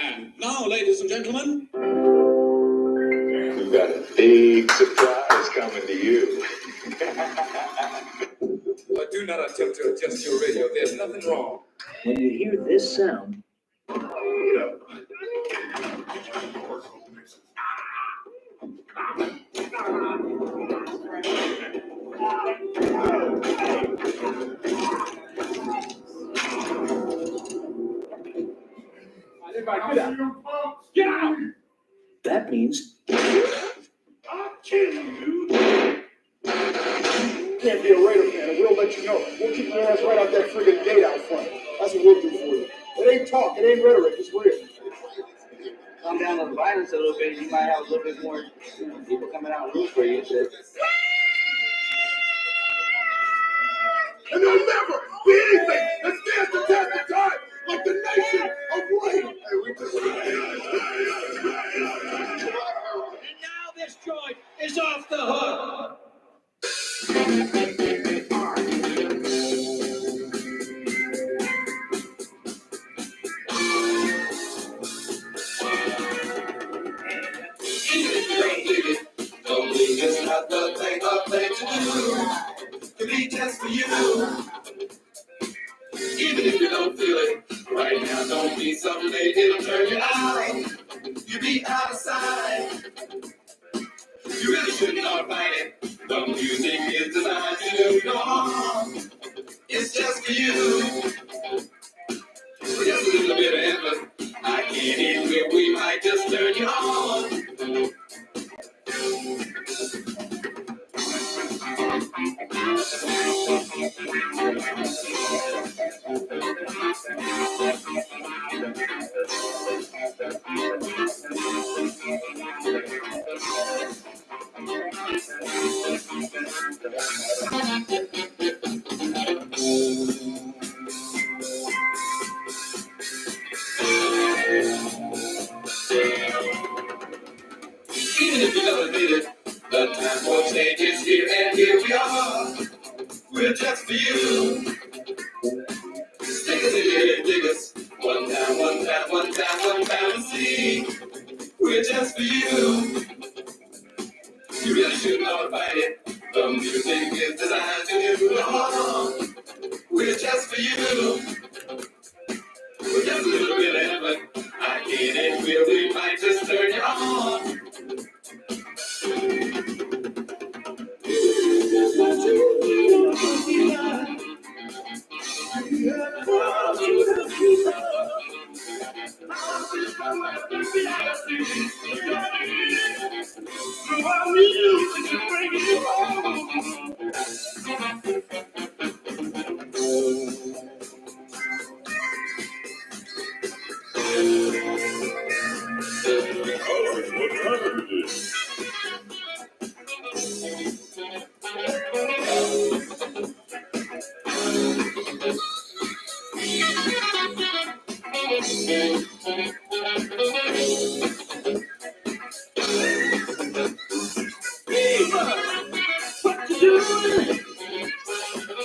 And now, ladies and gentlemen, we've got a big surprise coming to you. Do not attempt to adjust your radio. There's nothing wrong. When you hear this sound, get out! that means I'll kill you! Can't be a Raider fan, and we'll let you know. We'll keep your ass right out that friggin' gate out front. That's what we'll do for you. It ain't talk, it ain't rhetoric, it's real. Calm down on the violence a little bit, you might have a little bit more people coming out and root for you and shit. And there'll never be anything that stands the test of time like the nation of Raider. And now this joint is off the hook. It's not the thing to do. To be just for you. Even if you don't feel it right now, don't be someday it'll turn you out. You be out of sight. You really shouldn't all fight it. The music is designed to do no harm. It's just for you. With just a little bit of effort, I can't even where we might just turn you on. Even if you don't admit it, the time for change is here, and here we are. We're just for you. Stick us in your head, dig us. One time, one time, one time, one time, and see. We're just for you. You really shouldn't all fight it. The music is designed to do no harm. We're just for you. With just a little bit of effort, I can't and feel we might just turn you on.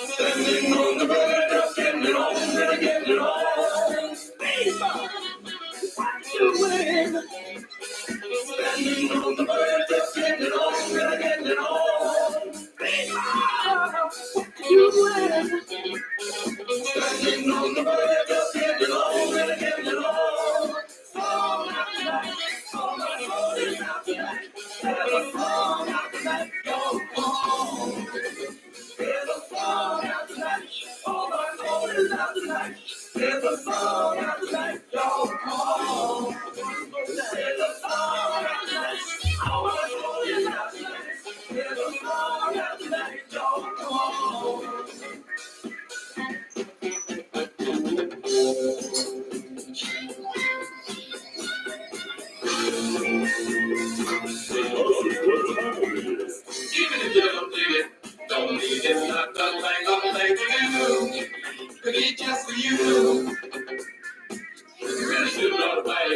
Standing on the verge of getting it on, and getting it on. What you doing? Standing on the verge of getting it on, and getting it on. What you doing? Standing on the verge of getting it on, and getting it on. Song after night, all my soul is out tonight. There's a song after night, go on. There's a song out tonight, all my soul is out tonight. There's a song out tonight, y'all come on. There's a song out tonight, all my soul is out tonight. There's a song out tonight, y'all come on. Even if you don't dig it, don't need it, not the thing to do. Could be just for you. You really should know the fight.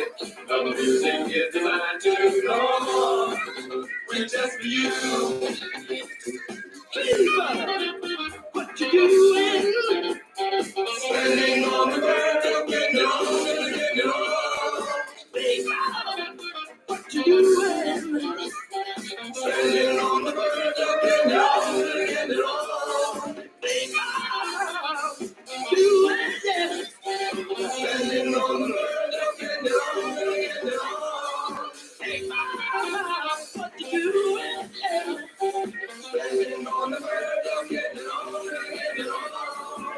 on the verge of getting it on, getting it on. Hey, mama, what you doing? Standing on the verge of getting it on, getting it on.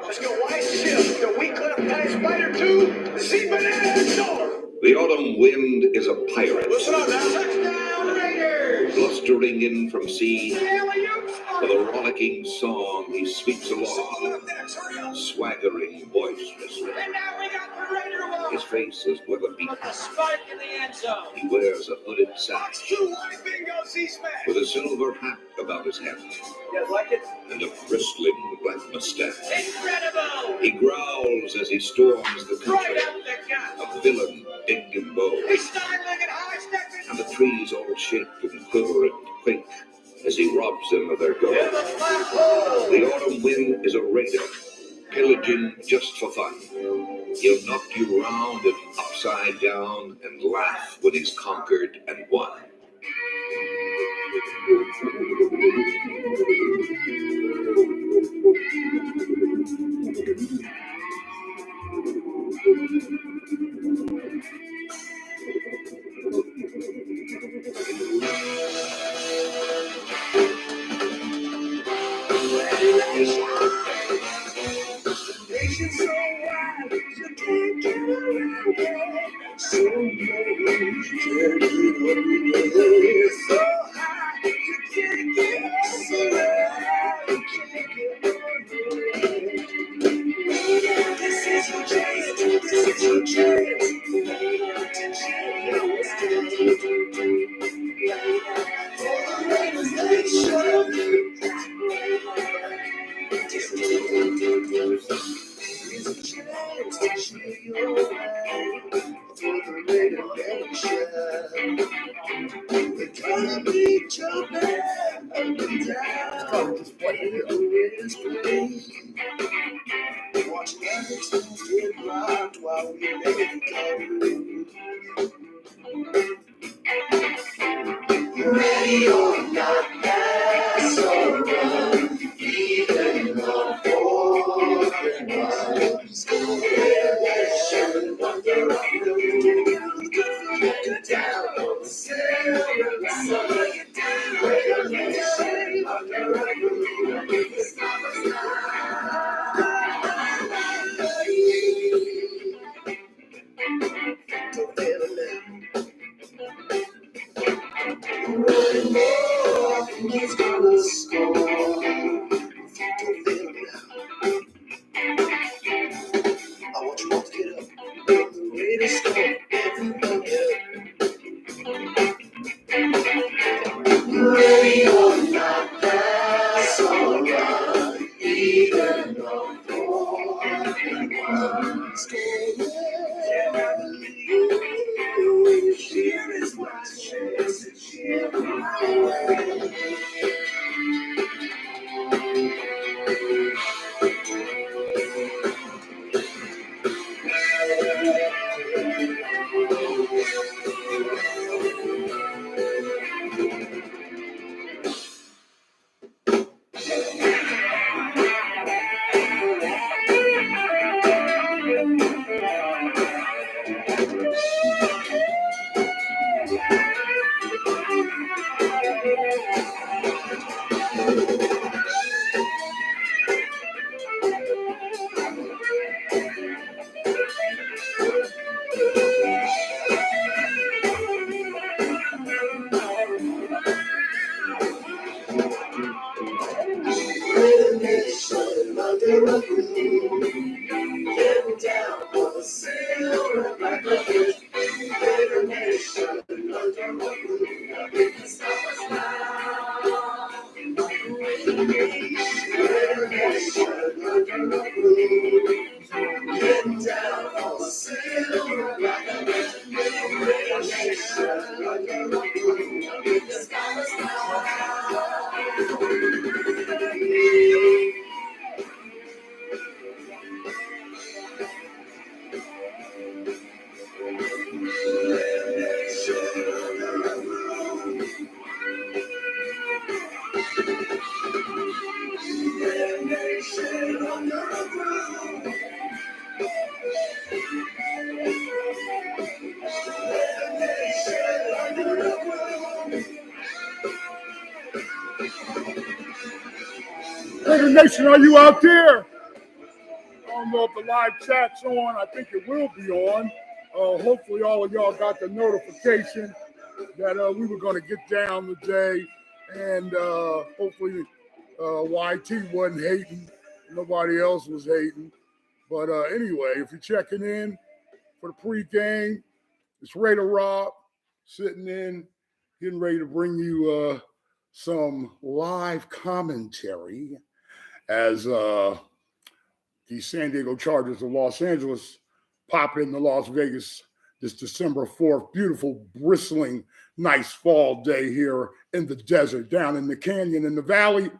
Let's go White Ship, the Weekliff Guy Spider 2, see Banana Door. The autumn wind is a pirate. Listen up now. Touchdown, Raiders! Blustering in from sea, Alley-oop. with a rollicking song he sweeps along, Up next, hurry up. swaggering boisterously. And now we got the Raider wall. His face is weather beaten. A spike in the end zone. He wears a hooded sack Box 2 wide bingo C-smash. with a silver hat about his head You guys like it? and a bristling black mustache. Incredible. He growls as he storms the Right country, up the gut. a villain big and bold. He's style-legged, high-stepping. And the trees all shake and quiver and quake as he robs them of their gold. In the black hole. The autumn wind is a raider, pillaging just for fun. He'll knock you round and upside down and laugh when he's conquered and won. Nation so wide, you can't get around it. So low, you can't get under it. So high, you can't get over it. You can't get over it. This is your chance, this is your chance. To change your state. For the Raiders Nation. It's a chance to change your life. For the Raider Nation. We're gonna be jumping up and down. When the Raiders play. Watch Alex get rocked while we make it go. Ready or not, pass or run, even on fourth and one. Square nation under a blue, get down on the silver sun. Square nation under a blue, it's not a don't feel it now. Running more, he's gonna score. Don't feel it now. I want you all to get up. The Raiders score. Everyone get up. Ready or not, pass or run, even on fourth and one. Score. Yeah, I believe. Here is my chance to cheer my way. Raider Nation under a blue, getting down on the silver like a fish. Raider Nation under a blue, it's not a smile. Raider Nation under a blue, getting down on the silver like a fish. Raider Nation under a blue, it's not a smile. Raider Nation, are you out there? I don't know if the live chat's on. I think it will be on. Hopefully all of y'all got the notification that we were going to get down today. And hopefully YT wasn't hating. Nobody else was hating. But anyway, if you're checking in for the pregame, it's Raider Rob sitting in, getting ready to bring you some live commentary as the San Diego Chargers of Los Angeles pop into Las Vegas this December 4th. Beautiful, bristling, nice fall day here in the desert, down in the canyon in the valley.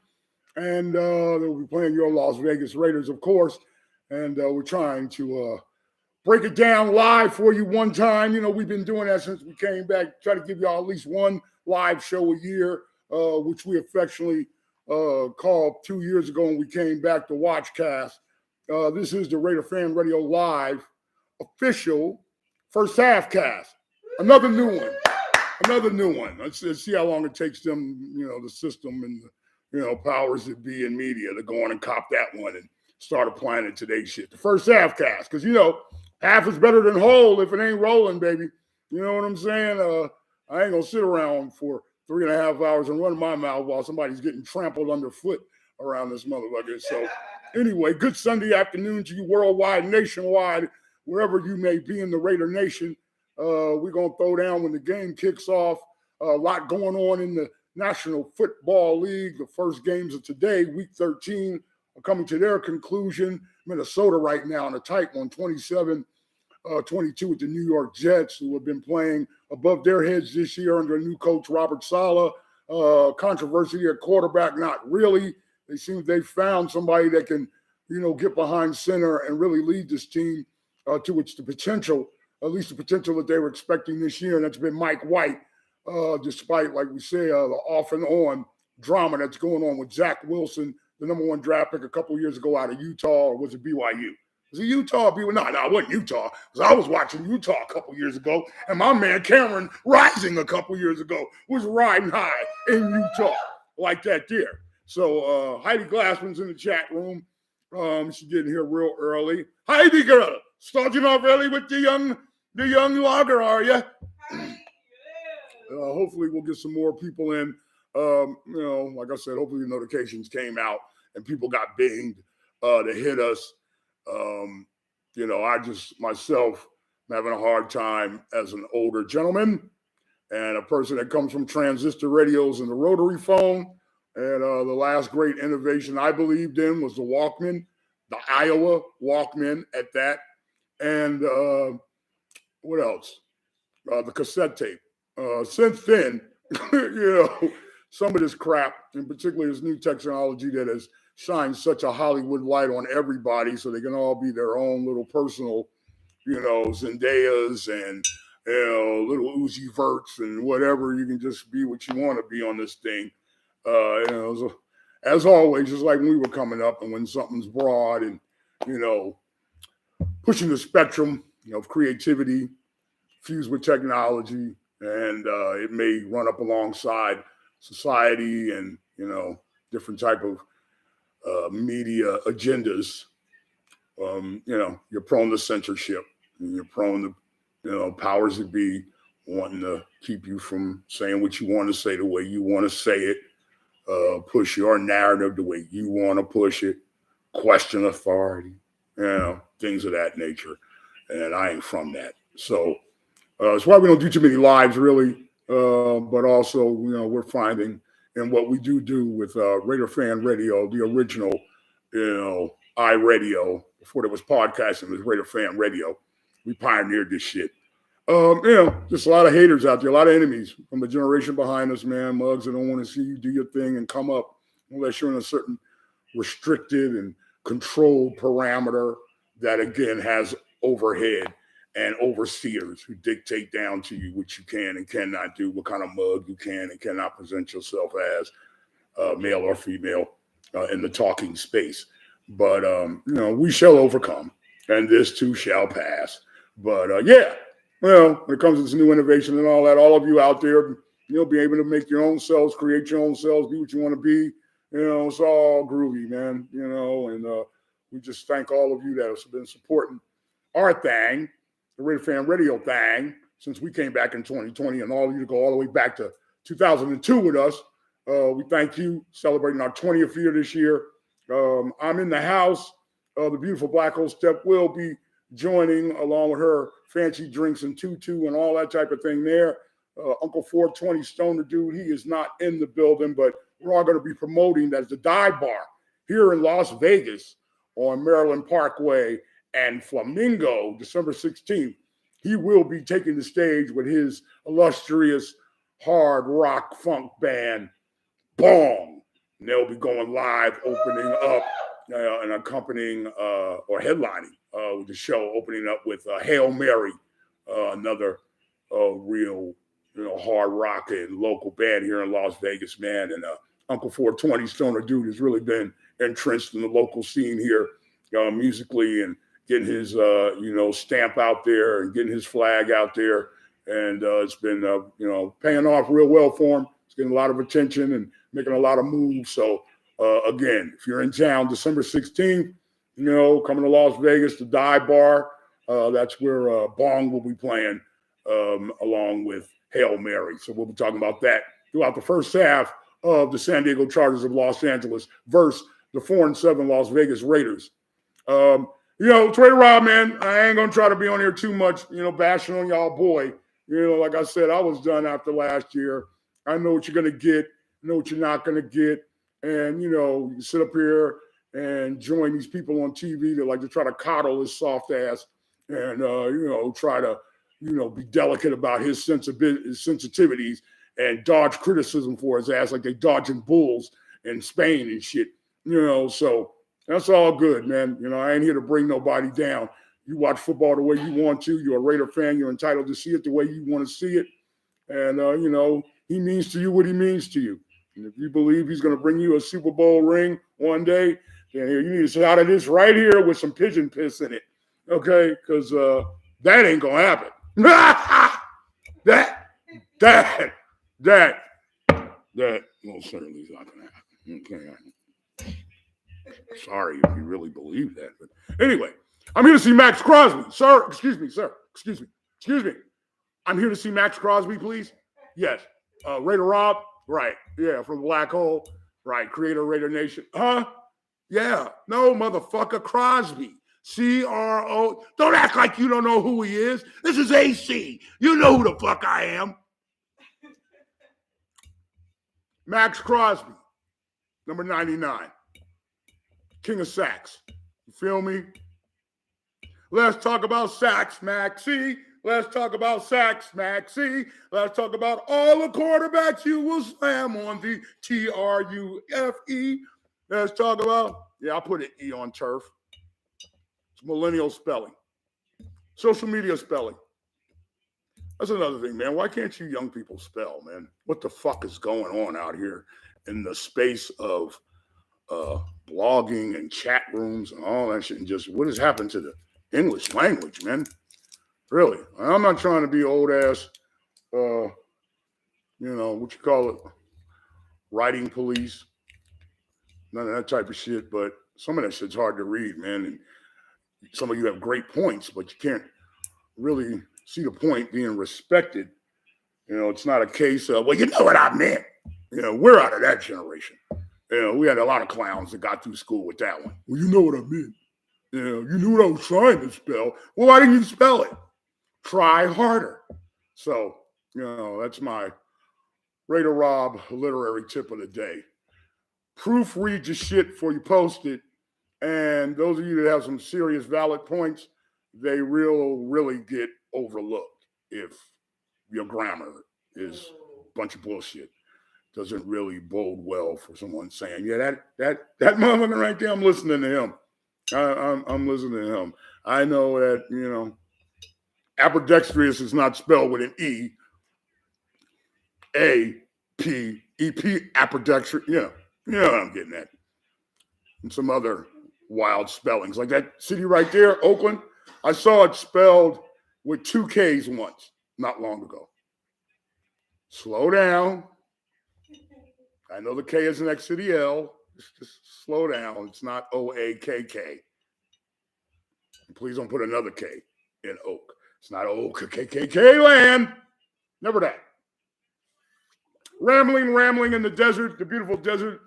And they'll be playing your Las Vegas Raiders, of course. And we're trying to break it down live for you one time. You know, we've been doing that since we came back, try to give y'all at least one live show a year, which we affectionately called 2 years ago when we came back to Watchcast. This is the RaiderFanRadio Live official first half cast. Another new one. Let's see how long it takes them, you know, the system and, you know, powers that be in media to go on and cop that one and start applying it to today's shit. The first half cast, because, you know, half is better than whole if it ain't rolling, baby. You know what I'm saying? I ain't going to sit around for 3.5 hours and run my mouth while somebody's getting trampled underfoot around this motherfucker. So anyway, good Sunday afternoon to you worldwide, nationwide, wherever you may be in the Raider Nation. We're going to throw down when the game kicks off. A lot going on in the National Football League. The first games of today, Week 13, are coming to their conclusion. Minnesota right now in a tight one, 27-22 with the New York Jets, who have been playing above their heads this year under new coach Robert Saleh. Controversy at quarterback, not really. They seem they found somebody that can, you know, get behind center and really lead this team to its potential, at least the potential that they were expecting this year, and that's been Mike White, despite, like we say, the off and on drama that's going on with Zach Wilson, the number one draft pick a couple years ago out of Utah, or was it BYU? Was it Utah? No, it wasn't Utah, because I was watching Utah a couple years ago, and my man Cameron Rising a couple years ago was riding high in Utah like that there. So Heidi Glassman's in the chat room. She's getting here real early. Heidi girl, starting off early with the young logger, are you? Hopefully we'll get some more people in. You know, like I said, hopefully the notifications came out and people got binged to hit us. You know, I just myself am having a hard time as an older gentleman and a person that comes from transistor radios and the rotary phone. And the last great innovation I believed in was the Walkman, the Iowa Walkman at that. And what else? The cassette tape. Since then, you know, some of this crap, and particularly this new technology that has shined such a Hollywood light on everybody so they can all be their own little personal, you know, Zendayas and, you know, little Uzi Verts and whatever. You can just be what you want to be on this thing. You know, so, as always, just like when we were coming up and when something's broad and, you know, pushing the spectrum, you know, of creativity fused with technology, and it may run up alongside society and, you know, different type of media agendas. You know, you're prone to censorship and you're prone to, you know, powers that be wanting to keep you from saying what you want to say the way you want to say it. Push your narrative the way you want to push it, question authority, you know, things of that nature. And I ain't from that. So that's why we don't do too many lives, really. But also, you know, we're finding in what we do with RaiderFanRadio, the original, you know, iRadio, before there was podcasting, it was RaiderFanRadio. We pioneered this shit. You know, just a lot of haters out there, a lot of enemies from the generation behind us, man. Mugs that don't want to see you do your thing and come up unless you're in a certain restricted and controlled parameter that, again, has overhead and overseers who dictate down to you what you can and cannot do, what kind of mug you can and cannot present yourself as, male or female, in the talking space. But we shall overcome, and this too shall pass. But yeah, when it comes to this new innovation and all that, all of you out there, be able to make your own selves, create your own selves, be what you want to be. It's all groovy, man. And we just thank all of you that have been supporting our thing, the Raider Fan Radio thing, since we came back in 2020, and all of you to go all the way back to 2002 with us. We thank you, celebrating our 20th year this year. I'm in the house. The beautiful Black Hole Step will be joining along with her fancy drinks and tutu and all that type of thing there. Uncle 420 Stoner Dude, he is not in the building, but we're all going to be promoting that the dive bar here in Las Vegas on Maryland Parkway and Flamingo, December 16th. He will be taking the stage with his illustrious hard rock funk band, Bong. And they'll be going live, opening up and accompanying or headlining with the show, opening up with Hail Mary, another real hard rock and local band here in Las Vegas, man. And Uncle 420 Stoner Dude has really been entrenched in the local scene here musically, and getting his stamp out there and getting his flag out there. And it's been paying off real well for him. It's getting a lot of attention and making a lot of moves. So again, if you're in town December 16th, coming to Las Vegas, the Dive Bar, that's where Bong will be playing along with Hail Mary. So we'll be talking about that throughout the first half of the San Diego Chargers of Los Angeles versus the 4-7 Las Vegas Raiders. It's Raider Rob, man. I ain't gonna try to be on here too much, bashing on y'all boy. Like I said, I was done after last year. I know what you're gonna get, know what you're not gonna get, and you sit up here and join these people on TV that like to try to coddle his soft ass and try to be delicate about his sensitivities and dodge criticism for his ass like they dodging bulls in Spain and shit. So that's all good, man. I ain't here to bring nobody down. You watch football the way you want to. You're a Raider fan. You're entitled to see it the way you want to see it. And, he means to you what he means to you. And if you believe he's going to bring you a Super Bowl ring one day, then you need to sit out of this right here with some pigeon piss in it. Okay? Because that ain't going to happen. that most certainly is not going to happen. Okay? Sorry if you really believe that. But anyway, I'm here to see Max Crosby. Sir, excuse me. I'm here to see Max Crosby, please. Yes. Raider Rob, right. Yeah, from Black Hole. Right. Creator of Raider Nation. Huh? Yeah. No, motherfucker. Crosby. C-R-O. Don't act like you don't know who he is. This is AC. You know who the fuck I am. Max Crosby, number 99. King of sacks. You feel me? Let's talk about sacks, Maxie. Let's talk about sacks, Maxie. Let's talk about all the quarterbacks you will slam on the T-R-U-F-E. Let's talk about, I put an E on turf. It's millennial spelling. Social media spelling. That's another thing, man. Why can't you young people spell, man? What the fuck is going on out here in the space of blogging and chat rooms and all that shit, and just what has happened to the English language, man? Really, I'm not trying to be old ass, what you call it, writing police, none of that type of shit. But some of that shit's hard to read, man. And some of you have great points, but you can't really see the point being respected. It's not a case of, well, you know what I meant. We're out of that generation. We had a lot of clowns that got through school with that one. Well, you know what I meant. You knew what I was trying to spell. Well, why didn't you spell it? Try harder. So, that's my Raider Rob literary tip of the day. Proofread your shit before you post it. And those of you that have some serious valid points, they really get overlooked if your grammar is a bunch of bullshit. Doesn't really bode well for someone saying, yeah, that motherfucker right there, I'm listening to him. I'm listening to him. I know that, ambidextrous is not spelled with an E. A-P-E-P, ambidextrous. You know what I'm getting at. And some other wild spellings. Like that city right there, Oakland, I saw it spelled with 2 Ks once, not long ago. Slow down. I know the K is the next to the L. Just slow down. It's not O-A-K-K. Please don't put another K in Oak. It's not Oak-K-K-K land. Never that. Rambling in the desert, the beautiful desert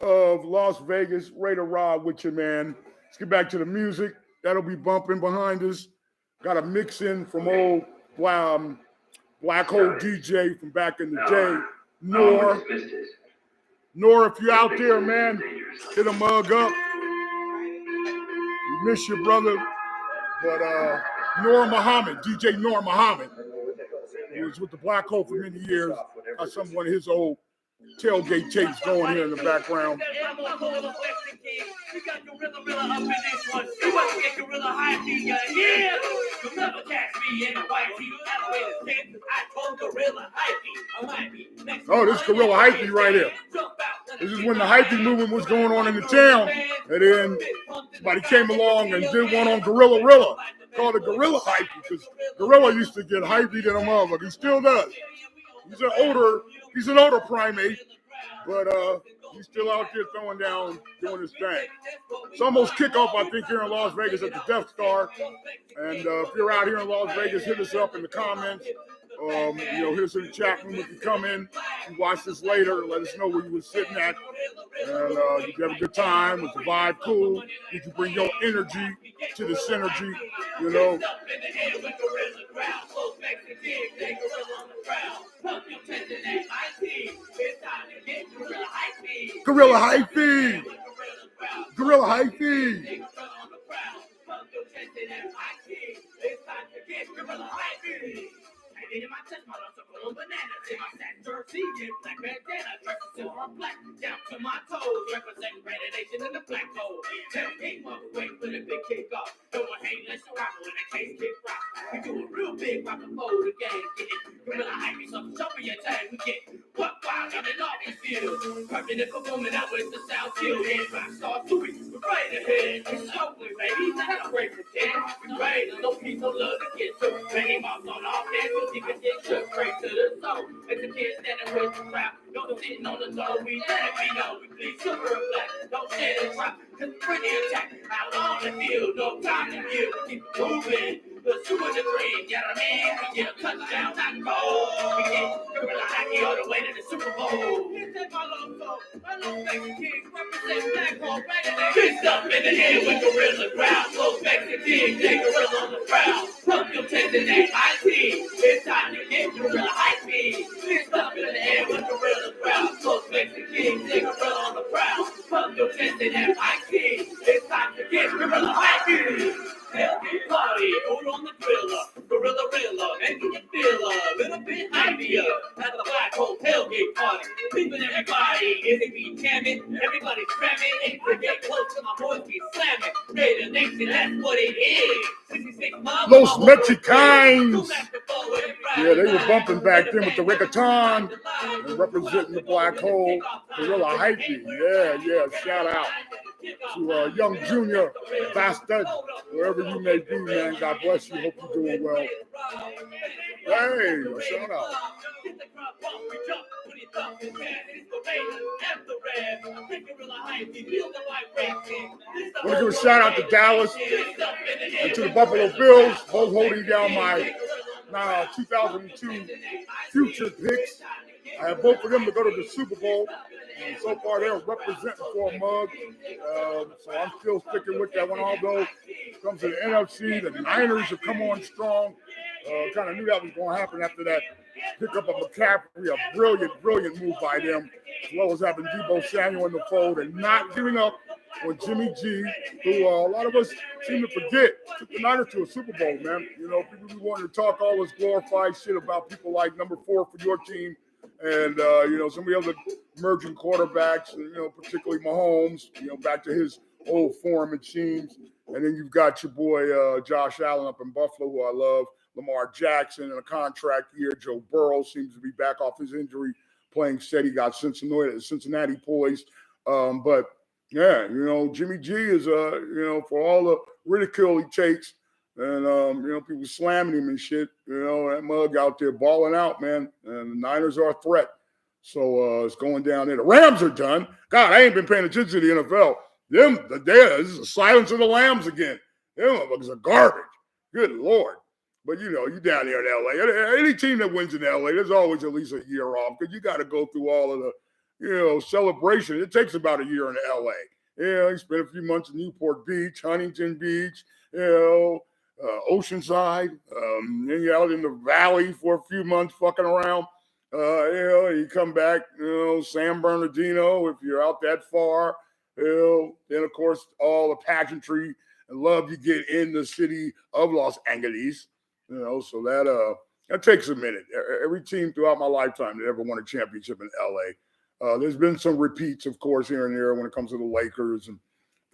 of Las Vegas. Raider Rod with you, man. Let's get back to the music. That'll be bumping behind us. Got a mix in from old Black Hole DJ from back in the day. Nor, if you're out there, man, hit a mug up. We miss you, brother. But Noor Muhammad, DJ Noor Muhammad, who was with the Black Hole for many years, got some one of his old tailgate tapes going here in the background. Oh, this is Gorilla Hypey right here. This is when the Hypey movement was going on in the town, and then somebody came along and did one on Gorilla Rilla, called it Gorilla Hypey, because Gorilla used to get hypey than a motherfucker. He still does. He's an older primate, but he's still out there throwing down, doing his thing. It's almost kickoff, I think, here in Las Vegas at the Death Star. And if you're out here in Las Vegas, hit us up in the comments. Hit us in the chat room if you come in. You watch this later. Let us know where you were sitting at. And you can have a good time. Was the vibe cool? You can bring your energy to the synergy, you know. Gorilla Hypey! Gorilla Hypey! In my chest, my lungs are full of bananas. In my satin jersey, in black bandana, dressed in silver and black, down to my toes, representing Raider Nation in the black hole. Tailgate mother, wait for the big kickoff. No one hang, let's rock when the case kick rock. We do it real big, rock and roll the game. Get it, Gorilla Hypey, so show me your tag. We get what wild on and off the field. Permanent performing out with the South Field. And rock star Suey, we're right ahead. It's Oakland, baby, that's a great pretend. We Raiders, no peace, no love to get to. Many miles on off there, get shook straight to the soul. As the kids standing with the crowd, don't sitting on the throne, we let it be known. We bleed silver and black, don't share the drop, cause we're pretty attack. Out on the field, no time to give, keep moving. The super the green, you know what I mean? We get a touchdown, not goal. We get Gorilla Hypey all the way to the Super Bowl. Here's that my logo, my little Mexican Kings represent Black Hole, right? Fist up in the air with Gorilla crowd, close Mexican Kings, they Gorilla on the crowd. Pump your chest in that IT. It's time to get Gorilla Hypey. Fist up in the air with Gorilla crowd, close Mexican Kings, they Gorilla on the crowd. Pump your chest in that IT. It's time to get Gorilla Hypey. Tailgate party, over on the Driller, Gorilla Rilla, making you feel a little bit happier at the Black Hole tailgate party. People, everybody is a beat jamming, everybody's cramming, ain't to get close to my boys be slamming. Raider Nation, that's what it is. 66 miles. Los Mexicans. Yeah, they were bumping back then with the reggaeton and representing the Black Hole. Gorilla Hypey. Yeah, shout out to young Junior Bastard, wherever you may be, man. God bless you. Hope you're doing well. Hey, shout out. I want to give a shout out to Dallas and to the Buffalo Bills, both holding down my 2002 future picks. I have both of them to go to the Super Bowl. And so far, they're representing for a mug. So I'm still sticking with that one. Although it comes to the NFC, the Niners have come on strong. Kind of knew that was going to happen after that pickup of McCaffrey. A brilliant move by them, as well as having Deebo Samuel in the fold and not giving up on Jimmy G, who a lot of us seem to forget took the Niners to a Super Bowl, man. You know, people be wanting to talk all this glorified shit about people like number 4 for your team. And, some of the other emerging quarterbacks, particularly Mahomes, back to his old form, it seems. And then you've got your boy Josh Allen up in Buffalo, who I love. Lamar Jackson in a contract year. Joe Burrow seems to be back off his injury, playing steady. Got Cincinnati poised. But Yeah, Jimmy G is for all the ridicule he takes and people slamming him and shit, that mug out there balling out, man. And the Niners are a threat. So it's going down there. The Rams are done. God, I ain't been paying attention to the NFL. This is a silence of the lambs again. Them motherfuckers are garbage. Good Lord. But you down there in LA. Any team that wins in LA, there's always at least a year off because you got to go through all of the celebration. It takes about a year in LA. You spend a few months in Newport Beach, Huntington Beach, Oceanside, then you're out in the valley for a few months fucking around. You come back, San Bernardino, if you're out that far, then of course all the pageantry and love you get in the city of Los Angeles, so that takes a minute. Every team throughout my lifetime that ever won a championship in LA. There's been some repeats, of course, here and there when it comes to the Lakers and I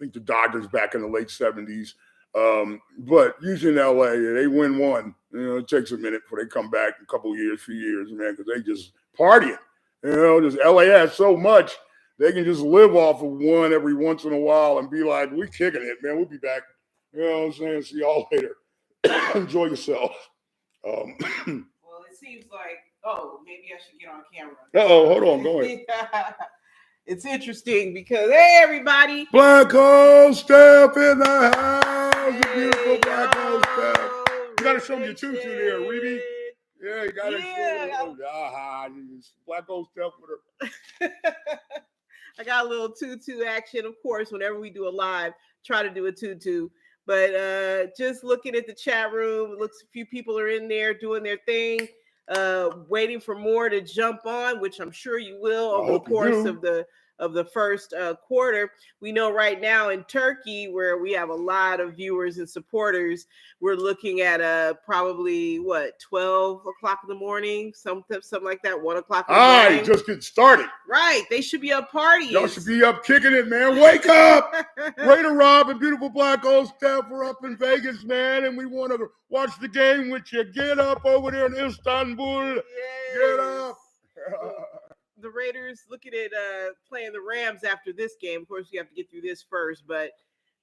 think the Dodgers back in the late 70s. But usually in LA, they win one. It takes a minute before they come back in a couple of years, few years, man, because they just partying. Just LA has so much they can just live off of one every once in a while and be like, we kicking it, man. We'll be back. You know what I'm saying? See y'all later. Enjoy yourself. Well, it seems like, maybe I should get on camera. Hold on, go ahead. It's interesting because, hey, everybody. Black Hole Steph in the house. Hey, beautiful Black Hole Steph. You got to show me your tutu there, Reedy. Yeah, you got to show me. Black Hole Steph with her. I got a little tutu action, of course, whenever we do a live, try to do a tutu. But just looking at the chat room, it looks a few people are in there doing their thing. Waiting for more to jump on, which I'm sure you will over the course of the first quarter. We know right now in Turkey, where we have a lot of viewers and supporters, we're looking at probably 12 o'clock in the morning, something like that, 1 o'clock in the morning. All right, just get started. Right, they should be up partying. Y'all should be up kicking it, man. Wake up! Raider Rob and beautiful Black Hole Steph, we're up in Vegas, man, and we want to watch the game with you. Get up over there in Istanbul. Yes. Get up. The Raiders looking at playing the Rams after this game. Of course, you have to get through this first, but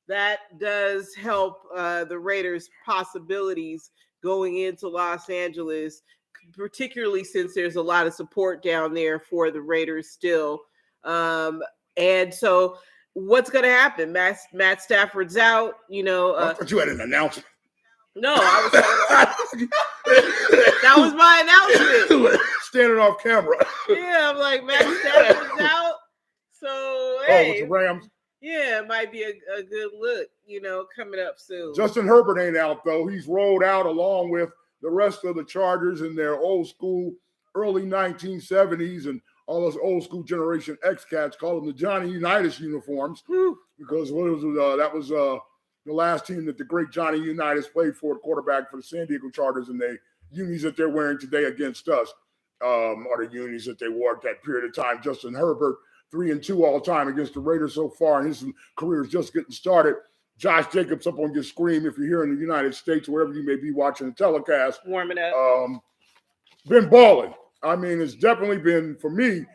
that does help the Raiders' possibilities going into Los Angeles, particularly since there's a lot of support down there for the Raiders still. And so what's going to happen? Matt Stafford's out, I thought you had an announcement. No, I was that was my announcement. Standing off camera. Yeah, I'm like, Matt Stafford's out. So, hey. With the Rams. Yeah, it might be a good look, coming up soon. Justin Herbert ain't out, though. He's rolled out along with the rest of the Chargers in their old school, early 1970s, and all those old school Generation X cats call them the Johnny Unitas uniforms. Whew. Because that was the last team that the great Johnny Unitas played for, the quarterback for the San Diego Chargers, and the unis that they're wearing today against us are the unis that they wore at that period of time. Justin Herbert, 3-2 all time against the Raiders so far, and his career is just getting started. Josh Jacobs up on your screen if you're here in the United States, wherever you may be watching the telecast. Warming up. Been balling. I mean, it's definitely been, for me,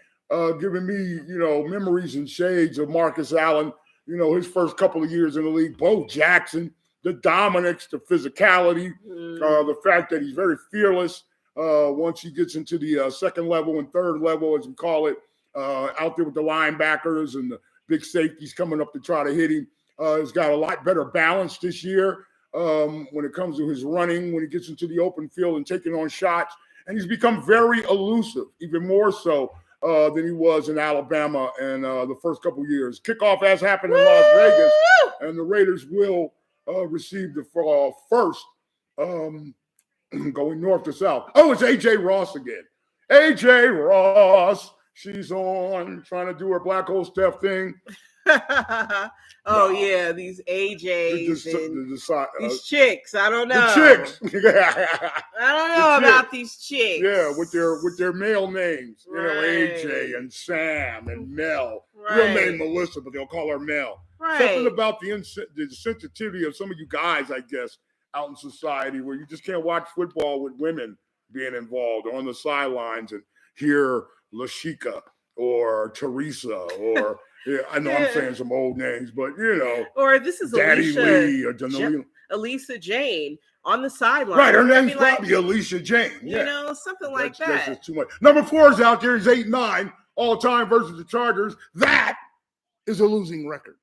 giving me, memories and shades of Marcus Allen. His first couple of years in the league, Bo Jackson, the dominance, the physicality, the fact that he's very fearless once he gets into the second level and third level, as we call it, out there with the linebackers and the big safeties coming up to try to hit him. He's got a lot better balance this year when it comes to his running, when he gets into the open field and taking on shots. And he's become very elusive, even more so than he was in Alabama in the first couple years. Kickoff has happened in Las Vegas, and the Raiders will receive the first going north to south. Oh, it's A.J. Ross again. A.J. Ross. She's on trying to do her Black Hole Steph thing. Yeah, these AJs these chicks. I don't know. The chicks. I don't know about these chicks. Yeah, with their male names. Right. AJ and Sam and Mel. Right. Real name Melissa, but they'll call her Mel. Right. Something about the sensitivity of some of you guys, I guess, out in society where you just can't watch football with women being involved on the sidelines and hear La Chica or Teresa or Yeah, I know I'm saying some old names, but Or this is Daddy Alicia, Lee or Janelle. Alicia Jane on the sideline. Right, her name's I mean, probably Alicia Jane. Yeah. Something like That's that. just too much. Number 4 is out there. He's 8-9 all time versus the Chargers. That is a losing record.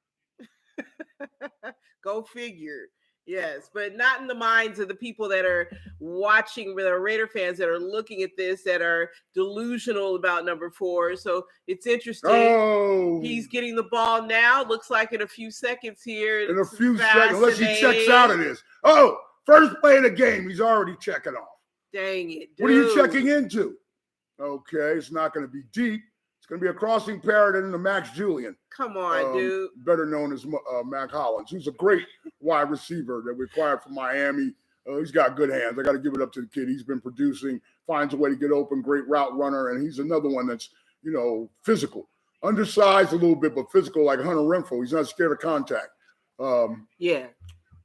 Go figure. Yes, but not in the minds of the people that are watching, that are Raider fans that are looking at this, that are delusional about number 4. So it's interesting. Oh, he's getting the ball now. Looks like in a few seconds here. In a few seconds, unless he checks out of this. Oh, first play of the game, he's already checking off. Dang it, dude. What are you checking into? Okay, it's not going to be deep. It's going to be a crossing parrot into Max Julian. Come on, dude. Better known as Mac Hollins, who's a great wide receiver that we acquired from Miami. He's got good hands. I got to give it up to the kid. He's been producing, finds a way to get open, great route runner, and he's another one that's, physical. Undersized a little bit, but physical like Hunter Renfrow. He's not scared of contact. Yeah.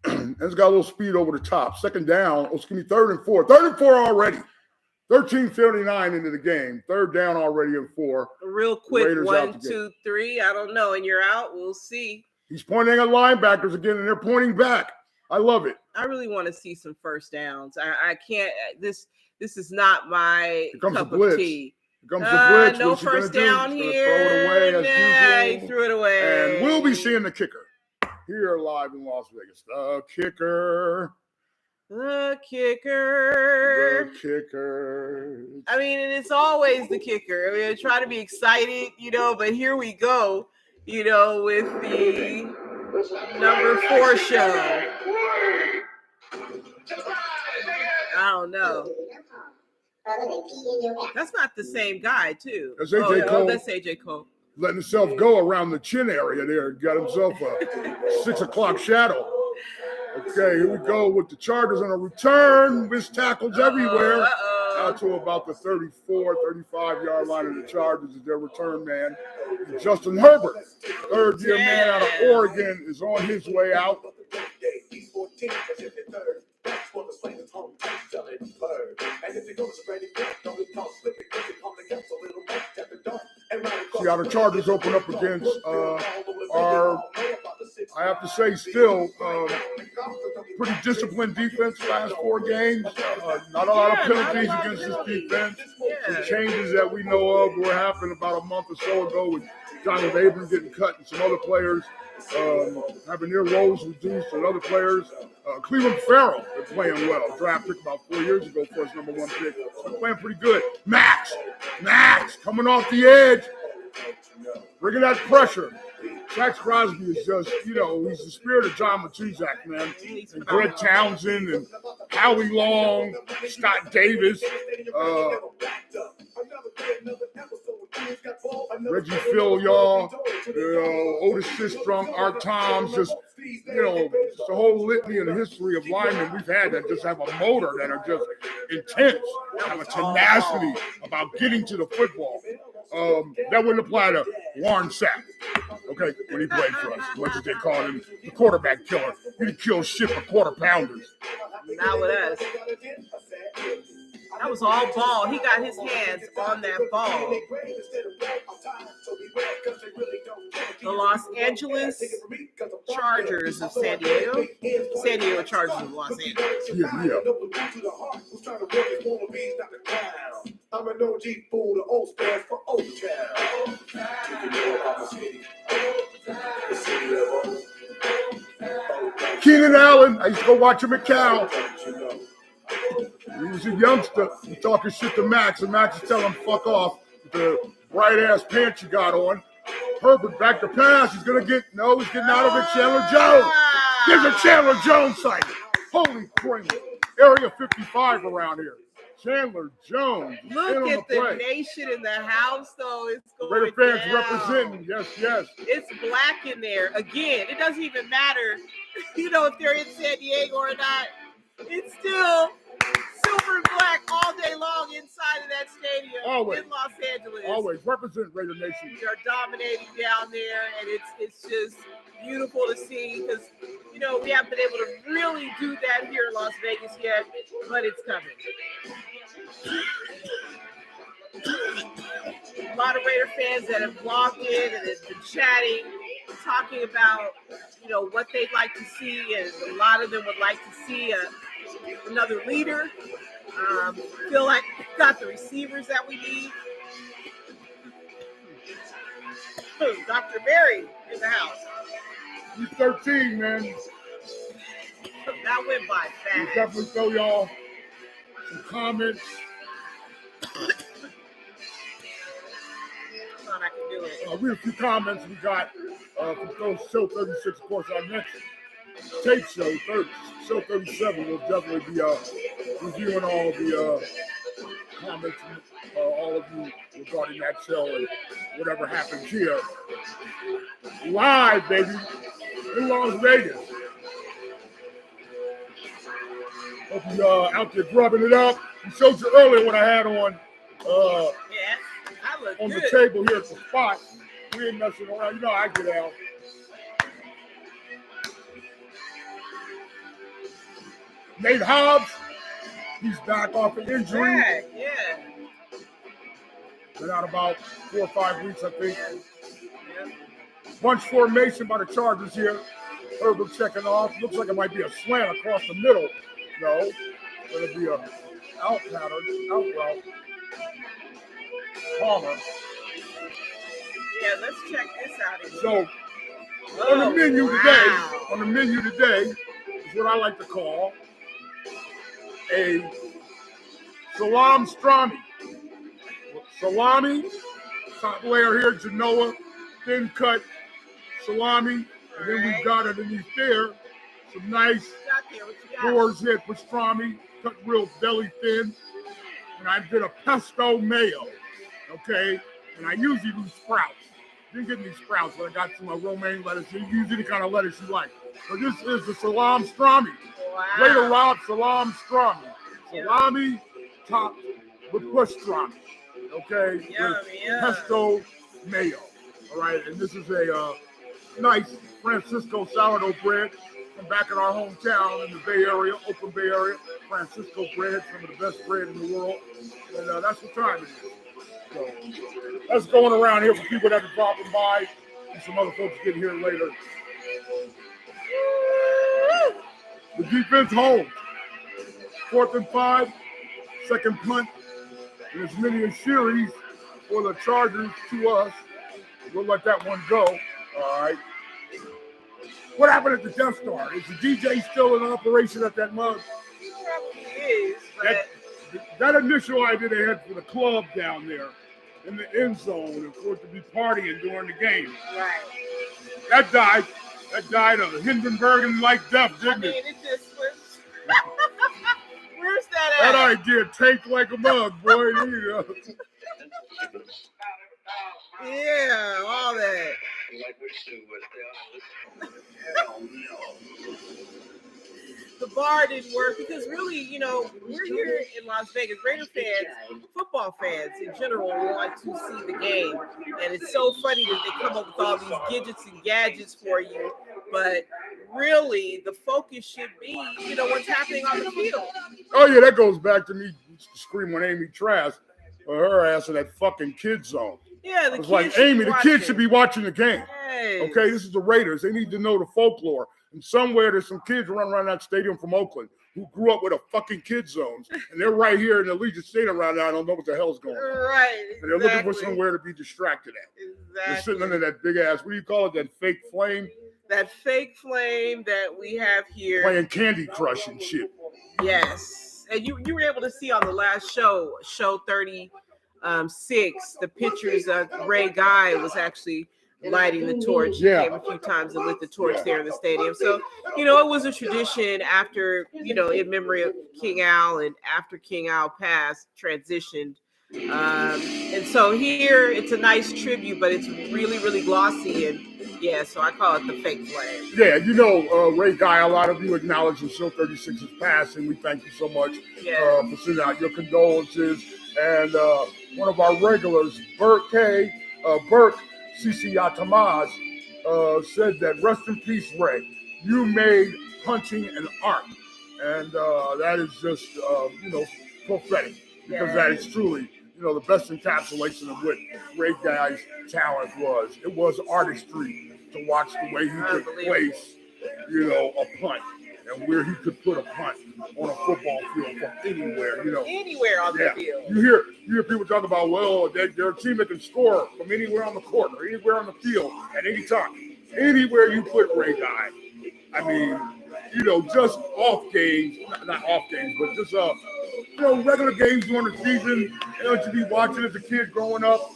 And he's got a little speed over the top. Second down, third and four. Third and 4 already. 13:59 into the game. Third down already in 4. Real quick, Raiders 1, 2, 3. I don't know. And you're out. We'll see. He's pointing at linebackers again, and they're pointing back. I love it. I really want to see some first downs. I can't. This is not my cup of tea. Here comes the blitz. No first down here. Throw it away as usual. He threw it away. And we'll be seeing the kicker here live in Las Vegas. The kicker. The kicker. The kicker. I mean, and it's always the kicker. I mean, I try to be excited, but here we go, with the number 4 show. I don't know. That's not the same guy, too. That's AJ Cole. That's AJ Cole. Letting himself go around the chin area there. Got himself a 6 o'clock shadow. Okay, here we go with the Chargers on a return. Missed tackles everywhere. Out to about the 34, 35-yard line of the Chargers is their return man. And Justin Herbert, third-year man out of Oregon, is on his way out. See how the Chargers open up against I have to say, still pretty disciplined defense last 4 games. Not a lot of penalties against this defense. Some changes that we know of were happening about a month or so ago with Jonathan Abram getting cut and some other players having their roles reduced and other players. Cleveland Farrell is playing well. Draft pick about 4 years ago for his number 1 pick. He's playing pretty good. Max coming off the edge. Bringing that pressure. Jax Crosby is just, he's the spirit of John Matuzak, man. And Greg Townsend and Howie Long, Scott Davis, Reggie Phil, y'all, Otis Sistrom, Art Toms, just the whole litany in the history of linemen we've had that just have a motor, that are just intense, have a tenacity about getting to the football. That wouldn't apply to Warren Sapp, okay, when he played for us. Much as they called him the quarterback killer. He could kill shit for quarter-pounders. Not with us. That was all ball. He got his hands on that ball. The Los Angeles Chargers of San Diego. San Diego Chargers of Los Angeles. Yeah. I'm an OG fool, the old stand for Old Town. Keenan Allen, I used to go watch him at Cal. He was a youngster. He talking shit to Max, and Max is telling him fuck off with the bright-ass pants you got on. Herbert back to pass. He's getting out of it. Chandler Jones. There's a Chandler Jones sighting. Holy crap. Area 55 around here. Chandler Jones. Look at the nation in the house, though. It's going Raider fans down. representing. Yes. It's black in there. Again, it doesn't even matter, if they're in San Diego or not. It's still silver and black all day long inside of that stadium in Los Angeles. Always represent Raider Nation. They're dominating down there, and it's just beautiful to see because, we haven't been able to really do that here in Las Vegas yet, but it's coming. a lot of Raider fans that have logged in and have been chatting, talking about, what they'd like to see, and a lot of them would like to see another leader. Feel like we've got the receivers that we need. Dr. Mary in the house. He's 13, man. That went by We'll fast. definitely throw y'all some comments. Thought I could do it. We have a few comments we got from show 36, of course, our next tape show, show 37, will definitely be reviewing all the comments from all of you regarding that show and whatever happens here. Live, baby, in Las Vegas. Hope you out there grubbing it up. I showed you earlier what I had on Yeah, I look on good. the table here at the spot. We ain't messing around. You know I get out. Nate Hobbs, he's back off an injury. Back, yeah. Been out about 4 or 5 weeks, I think. Yeah. Bunch formation by the Chargers here. Herbert checking off. Looks like it might be a slant across the middle. No, it's going to be a out pattern, out route. Palmer. Yeah, let's check this out again. So Oh, on the menu wow. today is what I like to call a salami. Salami, top layer here, Genoa, thin cut salami, and then we've got underneath there some nice Got there, what you got? boar's head pastrami, cut real belly thin, and I did a pesto mayo, okay? And I usually do sprouts. Didn't get any sprouts, but I got some romaine lettuce. You use any kind of lettuce you like. But this is the salami. Wow. Raider Rob salami. Yeah. Salami topped with pastrami, okay? Yum, With yum. pesto mayo, all right? And this is a nice Francisco sourdough bread from back in our hometown in the Bay Area, Oakland Bay Area. Francisco bread, some of the best bread in the world. And that's what time it is. So that's going around here for people that are dropping by and some other folks getting here later. The defense holds. 4th and 5, second punt. And as many as series for the Chargers to us. We'll let that one go. All right. What happened at the Death Star? Is the DJ still in operation at that mug? He probably is, but That initial idea they had for the club down there in the end zone and for it to be partying during the game. right. That died of Hindenburg-like death, I didn't mean, it? it just was. Where's that That at? idea taped like a mug, boy. You know. Yeah, all that. The bar didn't work because really, we're here in Las Vegas. Raider fans, football fans in general, want to see the game. And it's so funny that they come up with all these gadgets and gadgets for you. But really, the focus should be, what's happening on the field. Oh, yeah, that goes back to me screaming when Amy Trask or her ass in that fucking kid zone. Yeah, the It's kids like, should Amy, be the kids watching. should be watching the game. Yes. Okay, this is the Raiders. They need to know the folklore. And somewhere there's some kids running around that stadium from Oakland who grew up with a fucking kid zones. And they're right here in the Allegiant Stadium right now. I don't know what the hell's going on. Right. And they're looking for somewhere to be distracted at. They're Exactly. sitting under that big ass, what do you call it, that fake flame? That fake flame that we have here. Playing Candy Crush and shit. Yes. And you were able to see on the last show 36, the pictures of Ray Guy was actually lighting the torch. He Yeah. came a few times and lit the torch there in the stadium. So, it was a tradition after, in memory of King Al, and after King Al passed, transitioned. And so here it's a nice tribute, but it's really, really glossy. And yeah, so I call it the fake flame. Yeah, Ray Guy, a lot of you acknowledge in Show 36's passing. We thank you so much for sending out your condolences. And one of our regulars, Burke Cici Yatamaz, said that rest in peace, Ray. You made punching an art. And that is just, prophetic, because that is truly the best encapsulation of what Ray Guy's talent was. It was artistry to watch the way he could place, a punt and where he could put a punt on a football field from anywhere, Anywhere on the field. You hear people talk about, well, they're a team that can score from anywhere on the court or anywhere on the field at any time. Anywhere you put Ray Guy. I mean, just off games, not off games, but just, regular games during the season, to be watching as a kid growing up,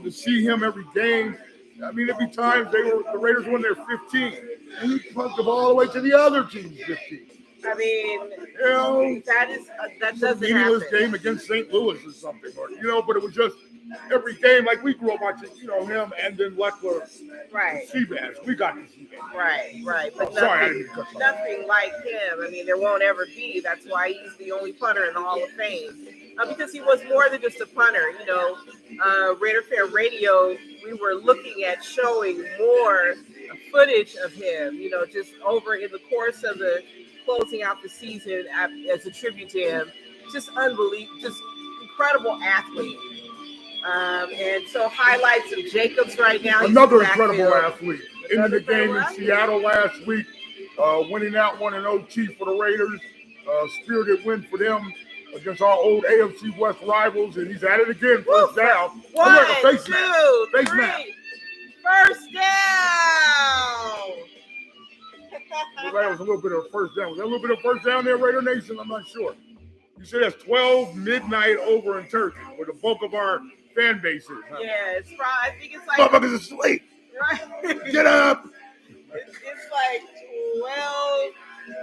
to see him every game. I mean, there'd be times the Raiders won their 15, and he pumped the ball all the way to the other team's 15. I mean, that doesn't meaningless happen. Game against St. Louis or something, but it was just every game, like we grew up watching, him and then Leckler, right? Seabass, we got to see that. Right. But nothing like him. I mean, there won't ever be. That's why he's the only punter in the Hall of Fame, because he was more than just a punter. RaiderFanRadio, we were looking at showing more footage of him. Just over in the course of the closing out the season as a tribute to him. Just unbelievable, just incredible athlete. And so highlights of Jacobs right now. Another incredible athlete. Into the game in Seattle last week, winning out 1 OT for the Raiders. Spirited win for them against our old AFC West rivals, and he's at it again. First down. 1, 2, 3. First down. That was a little bit of a first down. Was that a little bit of first down there, Raider Nation? I'm not sure. You said that's 12 midnight over in Turkey, where the bulk of our fan base is. Huh? Yeah, it's probably, I think it's like. Motherfuckers asleep. Right. Get up. It's like 12.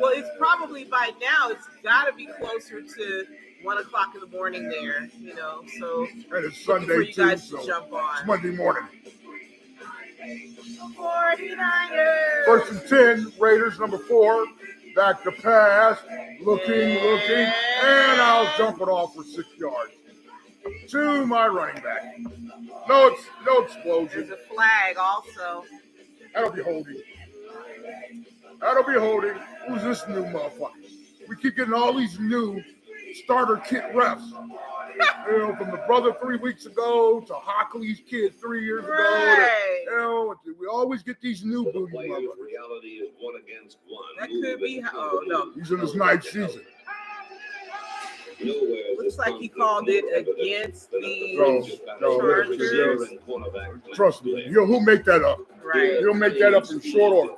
Well, it's probably by now, it's got to be closer to 1 o'clock in the morning there, So. And it's Sunday, for you guys too, to so jump on. It's Monday morning. 49ers. 1st and 10, Raiders, number 4. Back to pass. Looking. And I'll jump it off for 6 yards. To my running back. No explosion. There's a flag also. That'll be holding. Who's this new motherfucker? We keep getting all these new starter kit refs. From the brother 3 weeks ago to Hockley's kid 3 years ago. Right. We always get these new booty motherfuckers. Reality is 1 against 1. That could be. Oh no. He's in his 9th season. Looks like he called it against the Chargers. Trust me, he'll make that up. Right. He'll make that up in short order.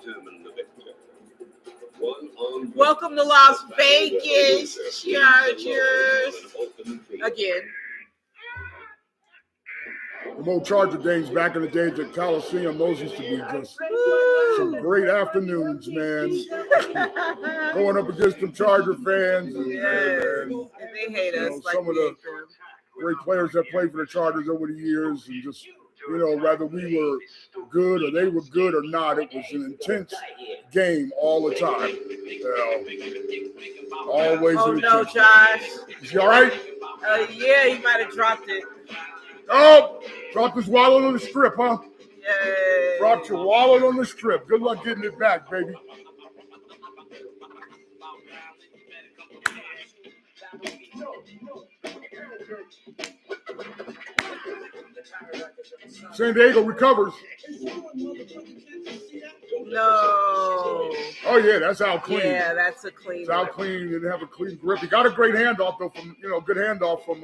Welcome to Las Vegas, Chargers. Again. The old Charger days back in the days at Coliseum, those used to be just some great afternoons, man. Going up against some Charger fans. And they hate us. Some of the great players that played for the Chargers over the years, and just, whether we were good or they were good or not, it was an intense game all the time. Always. Oh, no, Josh. Is he all right? Yeah, he might have dropped it. Oh, dropped his wallet on the strip, huh? Yay. Dropped your wallet on the strip. Good luck getting it back, baby. San Diego recovers. No. Oh yeah, that's out clean. Yeah, that's a clean. It's out clean. Didn't have a clean grip. He got a great handoff though from good handoff from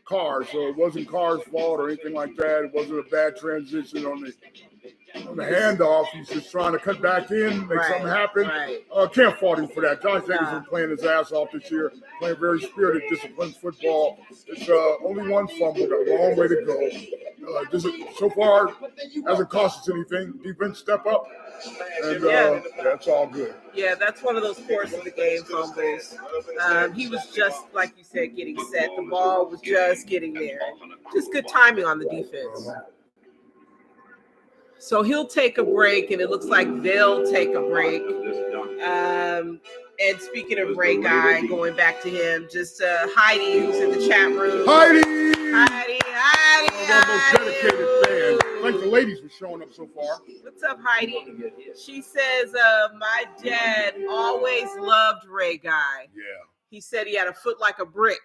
Carr. So it wasn't Carr's fault or anything like that. It wasn't a bad transition on the handoff. He's just trying to cut back in, make something happen. Right. Can't fault him for that. Josh Jacobs been playing his ass off this year, playing very spirited, disciplined football. It's only one fumble, got a long way to go. So far, hasn't cost us anything. Defense step up, and that's all good. Yeah, that's one of those course of the game fumbles. He was just, like you said, getting set. The ball was just getting there. Just good timing on the defense. So he'll take a break, and it looks like they'll take a break. And speaking of Ray Guy, going back to him, just Heidi, who's in the chat room. Heidi! Most dedicated fan. Like the ladies were showing up so far. What's up, Heidi? She says, my dad always loved Ray Guy. Yeah. He said he had a foot like a brick.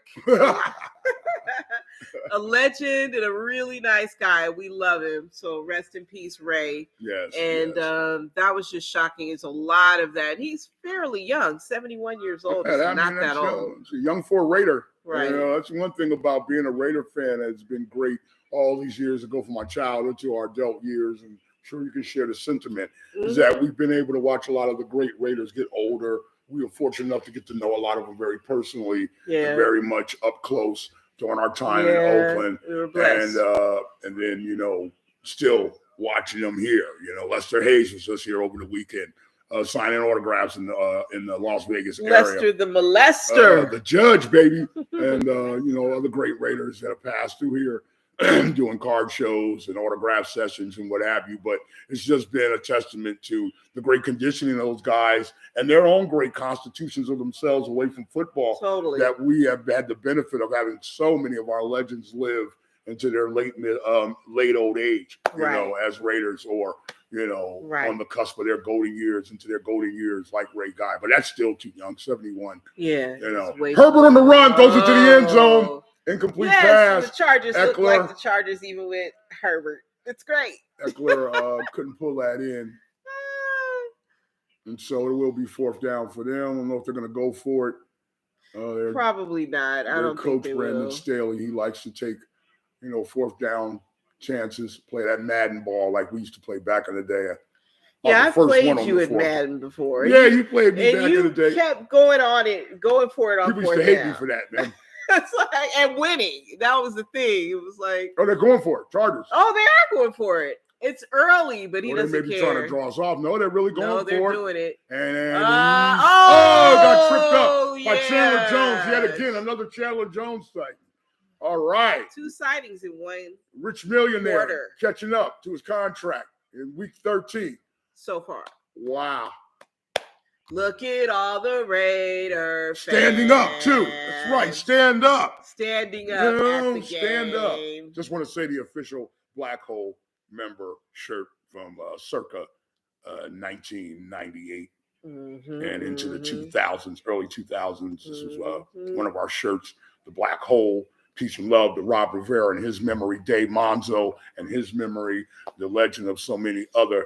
a legend and a really nice guy. We love him. So rest in peace, Ray. Yes. And that was just shocking. It's a lot of that. He's fairly young, 71 years old. It's not that old. It's young for a Raider. Right. You know, that's one thing about being a Raider fan that's been great all these years ago from my childhood to our adult years. And I'm sure you can share the sentiment is that we've been able to watch a lot of the great Raiders get older. We were fortunate enough to get to know a lot of them very personally, and very much up close during our time in Oakland. We were blessed. And then, you know, still watching them here. You know, Lester Hayes was just here over the weekend, signing autographs in the Las Vegas area. Lester the molester. The judge, baby. And, you know, other great Raiders that have passed through here doing card shows and autograph sessions and what have you. But it's just been a testament to the great conditioning of those guys and their own great constitutions of themselves away from football. Totally. That we have had the benefit of having so many of our legends live into their late old age, you know, as Raiders, or, you know, on the cusp of their golden years, into their golden years, like Ray Guy. But that's still too young, 71. Yeah. You know, Herbert on the run, throws it to the end zone. Incomplete pass. The Chargers look Eckler, like the Chargers even with Herbert. It's great. Eckler couldn't pull that in. And so it will be fourth down for them. I don't know if they're going to go for it. Probably not. I don't think they Coach Brandon will. Staley, he likes to take, you know, fourth down chances, play that Madden ball like we used to play back in the day. Yeah, I played you at Madden before. Yeah, you played me back in the day. And you kept going for it on People used to hate me for that, man. It's like, and winning. That was the thing. It was like, oh, they're going for it. Chargers. Oh, they are going for it. It's early, but he doesn't care. They may be trying to draw us off. No, they're really going for it. No, they're doing it. And got tripped up by Chandler Jones. Yet again, another Chandler Jones sighting. All right. 2 sightings in one. Rich millionaire quarter. Catching up to his contract in week 13. So far. Wow. Look at all the Raiders standing up too. That's right. Stand up. Standing up at the stand game. Up. Just want to say the official Black Hole member shirt from circa 1998 and into the 2000s, early 2000s. This was one of our shirts, the Black Hole. Peace and love to Rob Rivera and his memory, Dave Monzo and his memory, the legend of so many other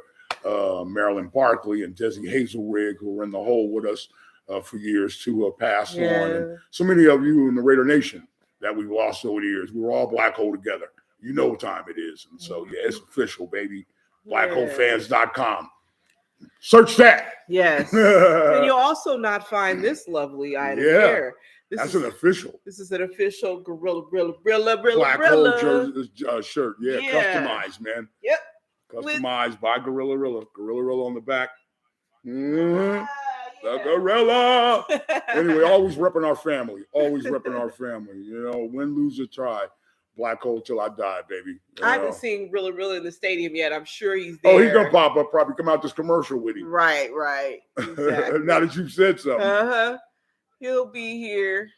Marilyn Barkley and Desi Hazelrig, who were in the hole with us for years too, have passed on. And so many of you in the Raider Nation that we've lost over the years. We were all Black Hole together. You know what time it is. And so, yeah, it's official, baby. BlackHoleFans.com. Search that. Yes. And you'll also not find this lovely item here. That's an official. This is an official Gorilla Black Hole shirt. Yeah, customized, man. Yep. Customized by Gorilla on the back. The Gorilla. Anyway, always repping our family. You know, win, lose, or tie. Black Hole till I die, baby. I haven't seen Gorilla in the stadium yet. I'm sure he's there. Oh, he's gonna pop up. Probably come out this commercial with him. Right. Exactly. Now that you've said something. He'll be here,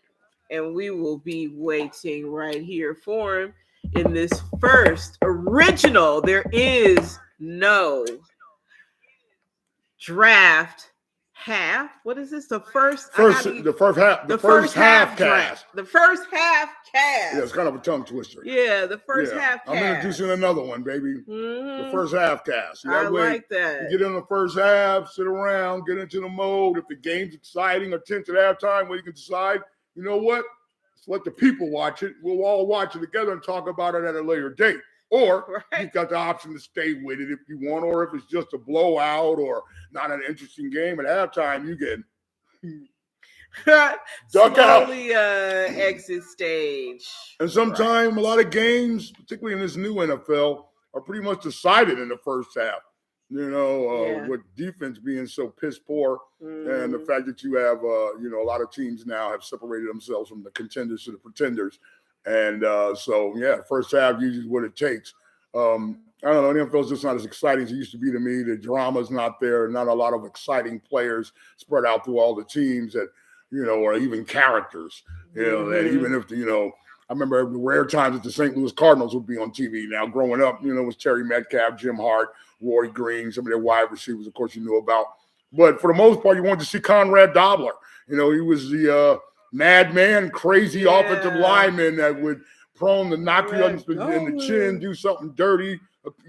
and we will be waiting right here for him in this first original. There is no draft half. What is this? The first half cast. The first half cast. Yeah, it's kind of a tongue twister. Yeah, the first half cast. I'm introducing another one, baby. The first half cast. I like that. You get in the first half, sit around, get into the mode. If the game's exciting or tense at halftime, where you can decide, you know what? Let's let the people watch it. We'll all watch it together and talk about it at a later date. Or you've got the option to stay with it if you want, or if it's just a blowout or not an interesting game at halftime, you get duck slowly out. Exit stage. And sometimes a lot of games, particularly in this new NFL, are pretty much decided in the first half. You know, with defense being so piss poor, and the fact that you have, you know, a lot of teams now have separated themselves from the contenders to the pretenders. And first half usually is what it takes. I don't know, the NFL is just not as exciting as it used to be to me. The drama's not there, not a lot of exciting players spread out through all the teams that, you know, or even characters, you know, that even if, you know, I remember the rare times that the St. Louis Cardinals would be on TV. Now, growing up, you know, it was Terry Metcalf, Jim Hart, Roy Green, some of their wide receivers, of course, you knew about. But for the most part, you wanted to see Conrad Dobler. You know, he was the madman, crazy offensive lineman that would prone to knock you in the chin, do something dirty,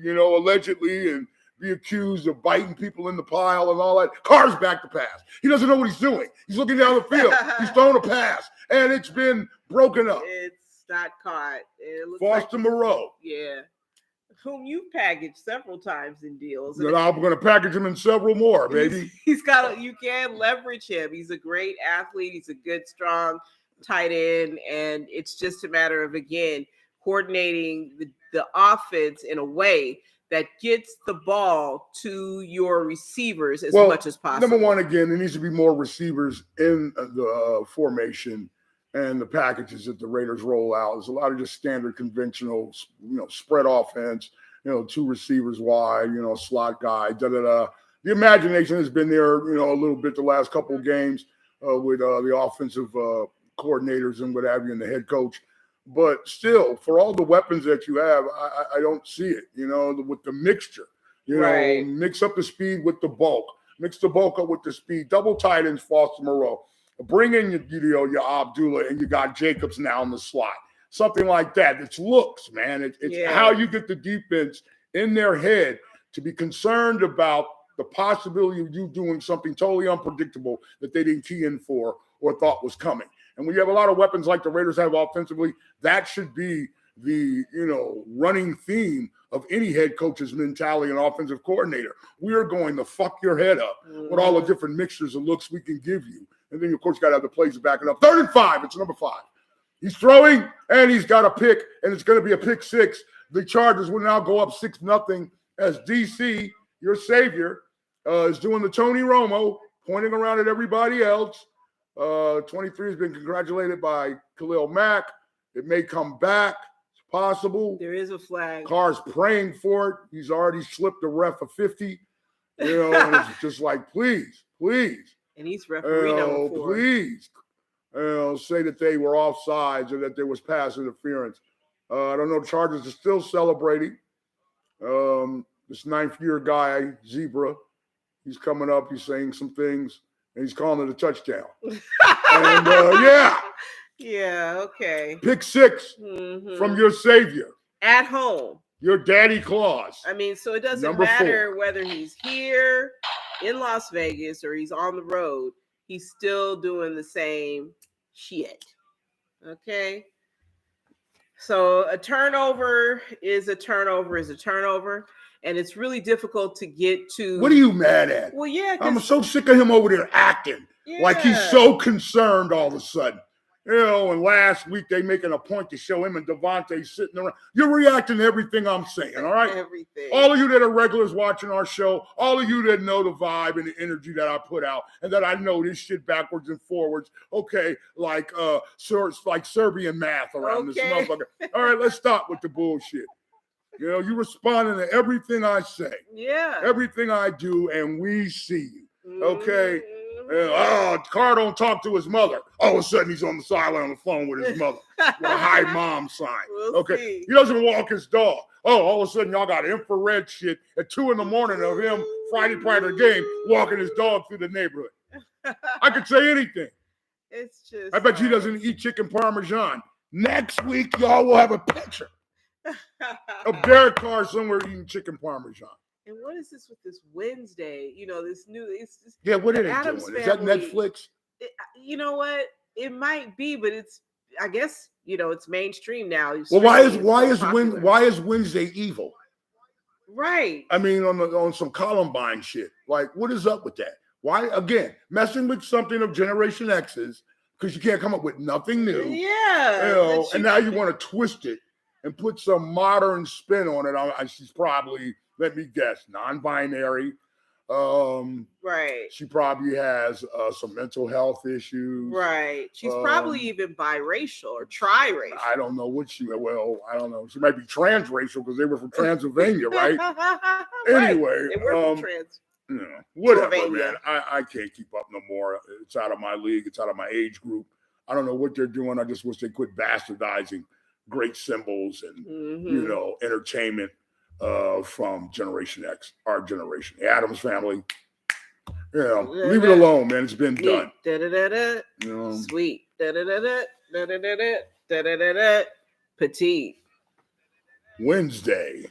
allegedly, and be accused of biting people in the pile and all that. Carr's back to pass. He doesn't know what he's doing. He's looking down the field. He's throwing a pass, and it's been broken up. It's not caught. It looks Foster Moreau. Yeah. Whom you've packaged several times in deals. And I'm going to package him in several more, baby. You can leverage him. He's a great athlete. He's a good, strong tight end. And it's just a matter of, again, coordinating the offense in a way that gets the ball to your receivers as much as possible. Number one, again, there needs to be more receivers in the formation and the packages that the Raiders roll out. There's a lot of just standard conventional, spread offense, 2 receivers wide, slot guy, The imagination has been there, a little bit the last couple of games with the offensive coordinators and what have you and the head coach. But still, for all the weapons that you have, I don't see it, with the mixture. Right. Mix up the speed with the bulk. Mix the bulk up with the speed. Double tight ends, Foster Moreau. Bring in your Abdullah, and you got Jacobs now in the slot. Something like that. It's looks, man. It's how you get the defense in their head to be concerned about the possibility of you doing something totally unpredictable that they didn't key in for or thought was coming. And when you have a lot of weapons like the Raiders have offensively, that should be the running theme of any head coach's mentality and offensive coordinator. We are going to fuck your head up with all the different mixtures of looks we can give you. And then, of course, you got to have the plays to back it up. 3rd and 5. It's number 5. He's throwing, and he's got a pick, and it's going to be a pick 6. The Chargers will now go up 6-0 as DC, your savior, is doing the Tony Romo, pointing around at everybody else. 23 has been congratulated by Khalil Mack. It may come back. It's possible. There is a flag. Carr's praying for it. He's already slipped the ref a 50. And it's just like, please. And he's referee number 4. Please. Say that they were offsides or that there was pass interference. I don't know. The Chargers are still celebrating. This 9th-year guy, Zebra, he's coming up. He's saying some things, and he's calling it a touchdown. And, Yeah, okay. Pick 6 from your savior. At home. Your daddy Claus. I mean, so it doesn't Number matter 4. whether he's here in Las Vegas or he's on the road. He's still doing the same shit. Okay? So a turnover is a turnover. And it's really difficult to get to. What are you mad at? Well, yeah. I'm so sick of him over there acting like he's so concerned all of a sudden. And last week they making a point to show him and Devontae sitting around. You're reacting to everything I'm saying, all right? Everything. All of you that are regulars watching our show, all of you that know the vibe and the energy that I put out and that I know this shit backwards and forwards, okay, like Serbian math around this motherfucker. All right, let's stop with the bullshit. You responding to everything I say. Yeah. Everything I do, and we see you. Okay? Carr don't talk to his mother. All of a sudden, he's on the sideline on the phone with his mother with a hi mom sign. We'll see. He doesn't walk his dog. All of a sudden, y'all got infrared shit at 2 a.m. of him Friday prior to the game walking his dog through the neighborhood. I could say anything. It's just. I bet he doesn't eat chicken parmesan. Next week, y'all will have a picture of Derek Carr somewhere eating chicken parmesan. And what is this with this Wednesday? This new. What are they Adams doing? Is that Netflix? You know what? It might be, but it's. I guess it's mainstream now. Well, why is Wednesday evil? Right. I mean, on some Columbine shit. Like, what is up with that? Why again messing with something of Generation X's because you can't come up with nothing new. Yeah. And now you want to twist it and put some modern spin on it. She's probably, let me guess, non-binary. Right. She probably has some mental health issues. Right. She's probably even biracial or triracial. I don't know what I don't know. She might be transracial because they were from Transylvania, right? Anyway. They were from whatever, man. I can't keep up no more. It's out of my league. It's out of my age group. I don't know what they're doing. I just wish they quit bastardizing great symbols and, entertainment from Generation X, our generation. The Addams Family. Leave it alone, man. It's been done. Sweet. Petite. Wednesday.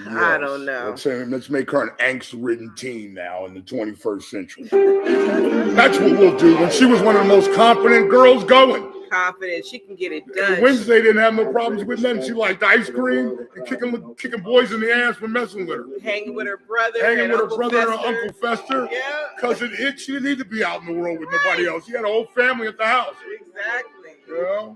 I don't know. Let's make her an angst-ridden teen now in the 21st century. That's what we'll do. When she was one of the most confident girls going. Confident she can get it done. Wednesday didn't have no problems with nothing. She liked ice cream and kicking boys in the ass for messing with her. Hanging with her brother. And Uncle Uncle Fester. Yeah. Because she didn't need to be out in the world with nobody else. She had a whole family at the house. Exactly. Yeah.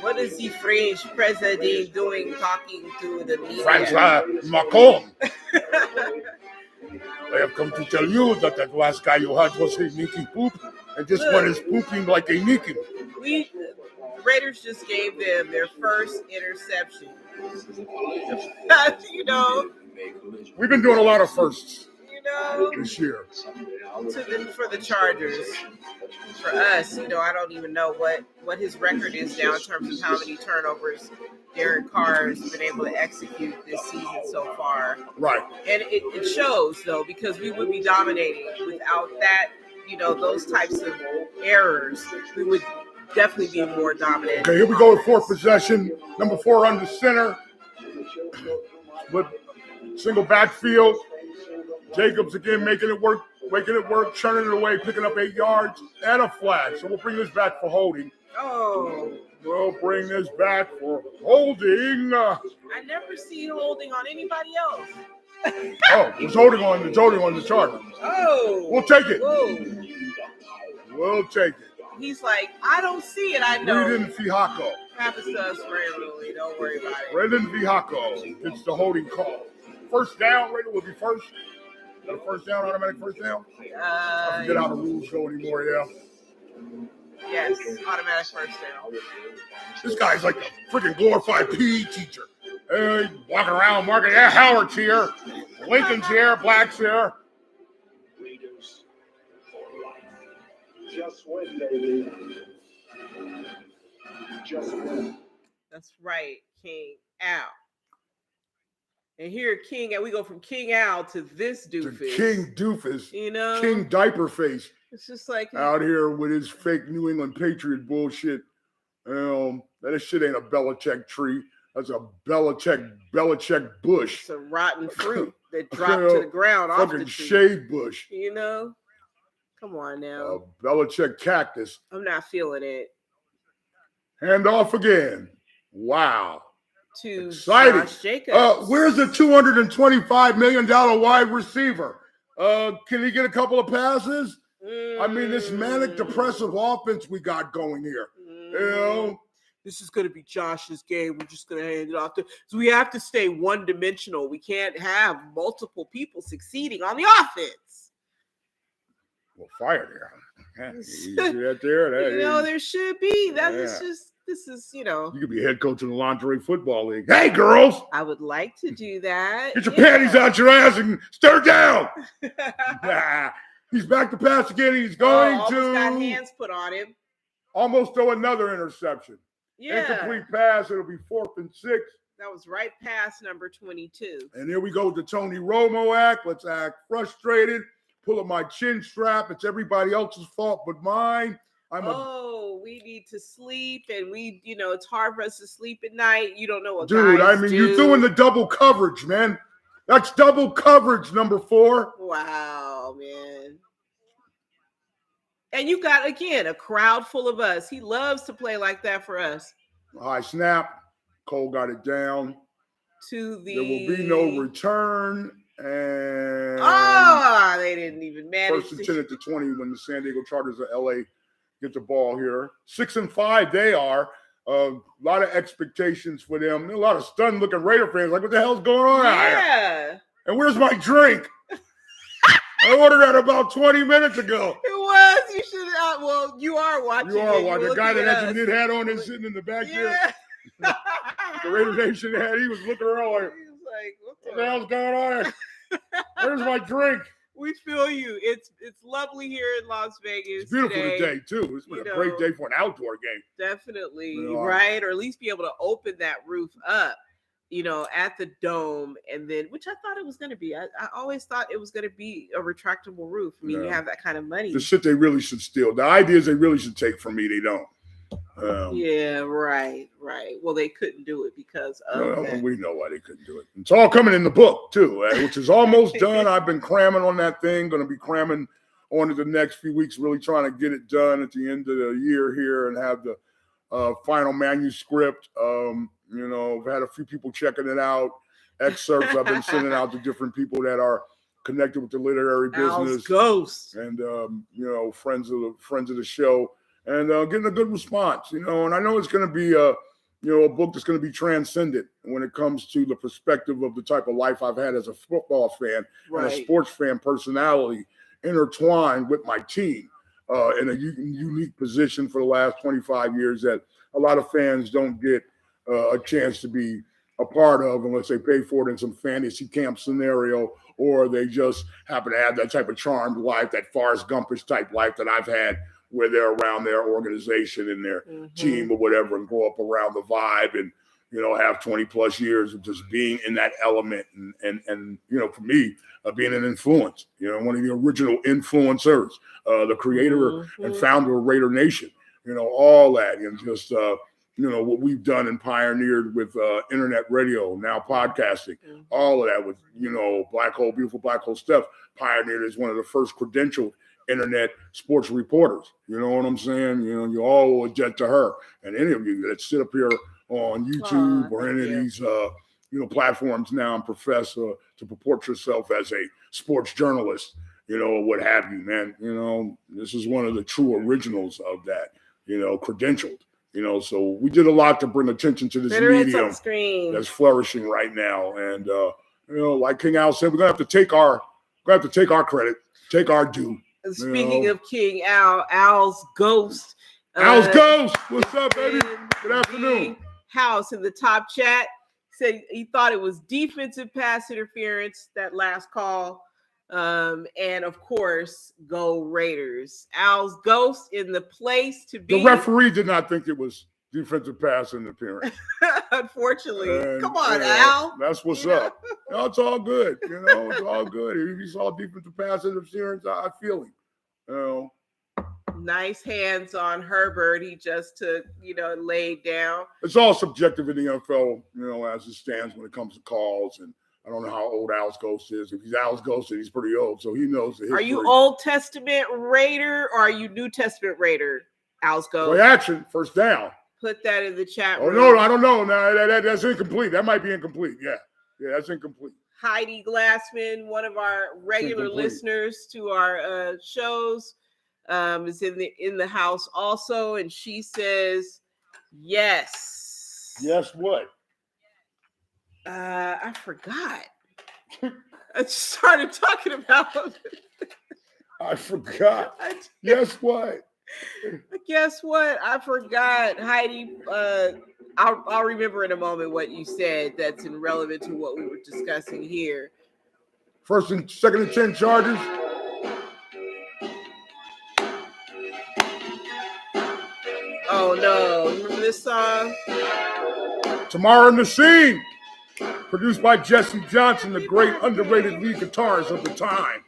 What is the French president doing talking to the media? Francois Macron. I have come to tell you that last guy you had was a Nicky Poop, and this one is pooping like a Nicky. Raiders just gave them their first interception. We've been doing a lot of firsts. This year. For the Chargers. For us, I don't even know what his record is now in terms of how many turnovers Derek Carr has been able to execute this season so far. Right. And it shows, though, because we would be dominating. Without that, those types of errors, we would definitely be more dominant. Okay, here we go with fourth possession. Number 4 under center. With single backfield. Jacobs again making it work, churning it away, picking up 8 yards and a flag. So we'll bring this back for holding. Oh. We'll bring this back for holding. I never see holding on anybody else. It's holding on the Chargers. Oh. We'll take it. Whoa. We'll take it. He's like, I don't see it. I know. Brendan Fihako. Happens to us randomly. Don't worry about it. Brendan Fihako gets the holding call. First down, Raider will be first. Got a first down, automatic first down? I forget how the rules go anymore, yeah. Yes, automatic first down. This guy's like a freaking glorified PE teacher. Walking around marking, Howard's here, Lincoln's here, Black's here. Raiders for life. Just win, baby. Just win. That's right, King Al. And here, we go from King Al to this doofus. To King Doofus. King Diaper Face. It's just like out here with his fake New England Patriot bullshit. That shit ain't a Belichick tree. That's a Belichick bush. It's a rotten fruit that dropped to the ground off the tree. Fucking shade bush. Come on now. A Belichick cactus. I'm not feeling it. Hand off again. Wow. To exciting. Josh Jacobs. Where's the $225 million wide receiver? Can he get a couple of passes? I mean, this manic depressive offense we got going here. This is going to be Josh's game. We're just going to hand it off to. So we have to stay one-dimensional. We can't have multiple people succeeding on the offense. Well, fire there. You see that there? There should be. This is, You could be head coach of the Lingerie Football League. Hey, girls! I would like to do that. Get your panties out your ass and stir down. He's back to pass again. He's going to got hands put on him. Almost throw another interception. Yeah. Incomplete pass. It'll be 4th and 6. That was right past number 22. And here we go with the Tony Romo act. Let's act frustrated. Pull up my chin strap. It's everybody else's fault but mine. We need to sleep, and it's hard for us to sleep at night. You don't know what dude, guys do. you're doing the double coverage, man. That's double coverage, number 4. Wow, man. And you got, again, a crowd full of us. He loves to play like that for us. High snap. Cole got it down. There will be no return. And they didn't even manage. First and 10 at the 20 when the San Diego Chargers of LA get the ball here. 6-5 they are. A lot of expectations for them. A lot of stunned looking Raider fans like, what the hell's going on out here? And where's my drink? I ordered that about 20 minutes ago. It was. You should have. Well, you are watching. You are watching. The guy that has the knit hat on is sitting in the back here. The Raider Nation hat. He was looking around like, he was like, what the hell's going on here? Where's my drink? We feel you. It's lovely here in Las Vegas. It's beautiful today. today, too. It's been a great day for an outdoor game. Definitely, right? Or at least be able to open that roof up. at the Dome, and then, which I thought it was going to be. I always thought it was going to be a retractable roof. I mean, you have that kind of money. The shit they really should steal. The ideas they really should take from me, they don't. Yeah, right. Well, they couldn't do it because of that. We know why they couldn't do it. It's all coming in the book too, which is almost done. I've been cramming on that thing. Going to be cramming on to the next few weeks, really trying to get it done at the end of the year here and have the final manuscript. I've had a few people checking it out. Excerpts I've been sending out to different people that are connected with the literary business. Ghost. And friends of the show. And getting a good response, and I know it's going to be a book that's going to be transcendent when it comes to the perspective of the type of life I've had as a football fan and a sports fan personality intertwined with my team in a unique position for the last 25 years that a lot of fans don't get a chance to be a part of unless they pay for it in some fantasy camp scenario, or they just happen to have that type of charmed life, that Forrest Gumpish type life that I've had, where they're around their organization and their team or whatever, and grow up around the vibe and, have 20 plus years of just being in that element. And for me, being an influence, one of the original influencers, the creator and founder of Raider Nation, all that, and just, what we've done and pioneered with internet radio, now podcasting, all of that with, beautiful Black Hole Steph pioneered as one of the first credentialed internet sports reporters. You know what I'm saying? You all owe a debt to her. And any of you that sit up here on YouTube or any of these, platforms now and profess to purport yourself as a sports journalist, what have you, man. This is one of the true originals of that, credentialed. So we did a lot to bring attention to this medium that's flourishing right now. And, like King Al said, we're going to have to take our credit, take our due. Speaking of King Al's Ghost. Al's Ghost. What's up, baby? Good afternoon. House in the top chat said he thought it was defensive pass interference, that last call. And of course, go Raiders. Al's Ghost in the place to be. The referee did not think it was defensive pass interference. Unfortunately. And, come on, Al. That's what's up. It's all good. It's all good. If you saw defensive pass interference, I feel him. Nice hands on Herbert. He just took, laid down. It's all subjective in the NFL, as it stands when it comes to calls. And I don't know how old Al's Ghost is. If he's Al's Ghost, he's pretty old, so he knows the history. Are you Old Testament Raider or are you New Testament Raider, Al's Ghost? Play action, first down. Put that in the chat room. Oh, no, I don't know. No, that's incomplete. That might be incomplete. Yeah, that's incomplete. Heidi Glassman, one of our regular listeners to our shows, is in the house also, and she says, yes. Yes, what? I forgot. I started talking about it. I forgot. Yes, what? Guess what? I forgot, Heidi. I'll remember in a moment what you said that's irrelevant to what we were discussing here. First and second and 10 Chargers. Oh no! Remember this song? Tomorrow in the Scene, produced by Jesse Johnson, the great underrated lead guitarist of the time.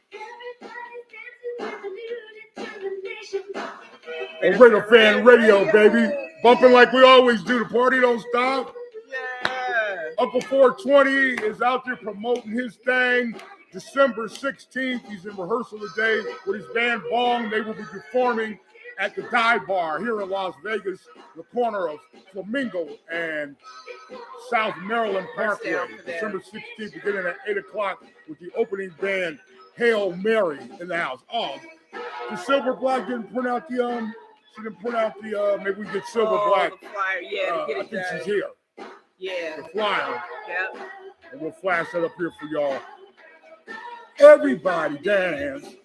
On RaiderFanRadio, baby. Bumping like we always do. The party don't stop. Yeah. Uncle 420 is out there promoting his thing. December 16th, he's in rehearsal today with his band Bong. They will be performing at the Dive Bar here in Las Vegas, the corner of Flamingo and South Maryland Parkway. December 16th, beginning at 8 o'clock with the opening band, Hail Mary, in the house. Oh, the Silver Black didn't print out the she didn't print out the maybe we get Silver Black. The flyer, yeah, I think she's here. Yeah. The flyer. Yep. And we'll flash that up here for y'all. Everybody dance.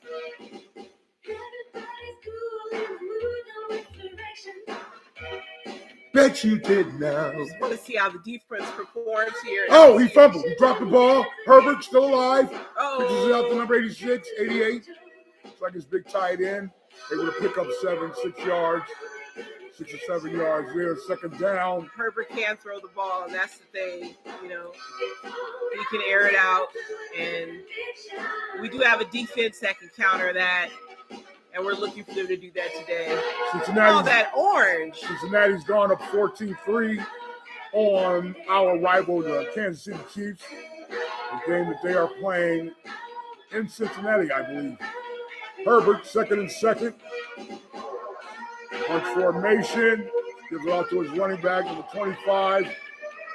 Bet you did now. Just want to see how the defense performs here. Oh, he fumbled. He dropped the ball. Herbert still alive. Oh. Pitches it out to number 86, 88. It's like his big tight end. Able to pick up 6 yards. 6 or 7 yards there, second down. Herbert can throw the ball, and that's the thing. He can air it out, and we do have a defense that can counter that, and we're looking for them to do that today. That orange. Cincinnati's gone up 14-3 on our rival, the Kansas City Chiefs, a game that they are playing in Cincinnati, I believe. Herbert, second and second. Punch formation. Gives it off to his running back at the 25.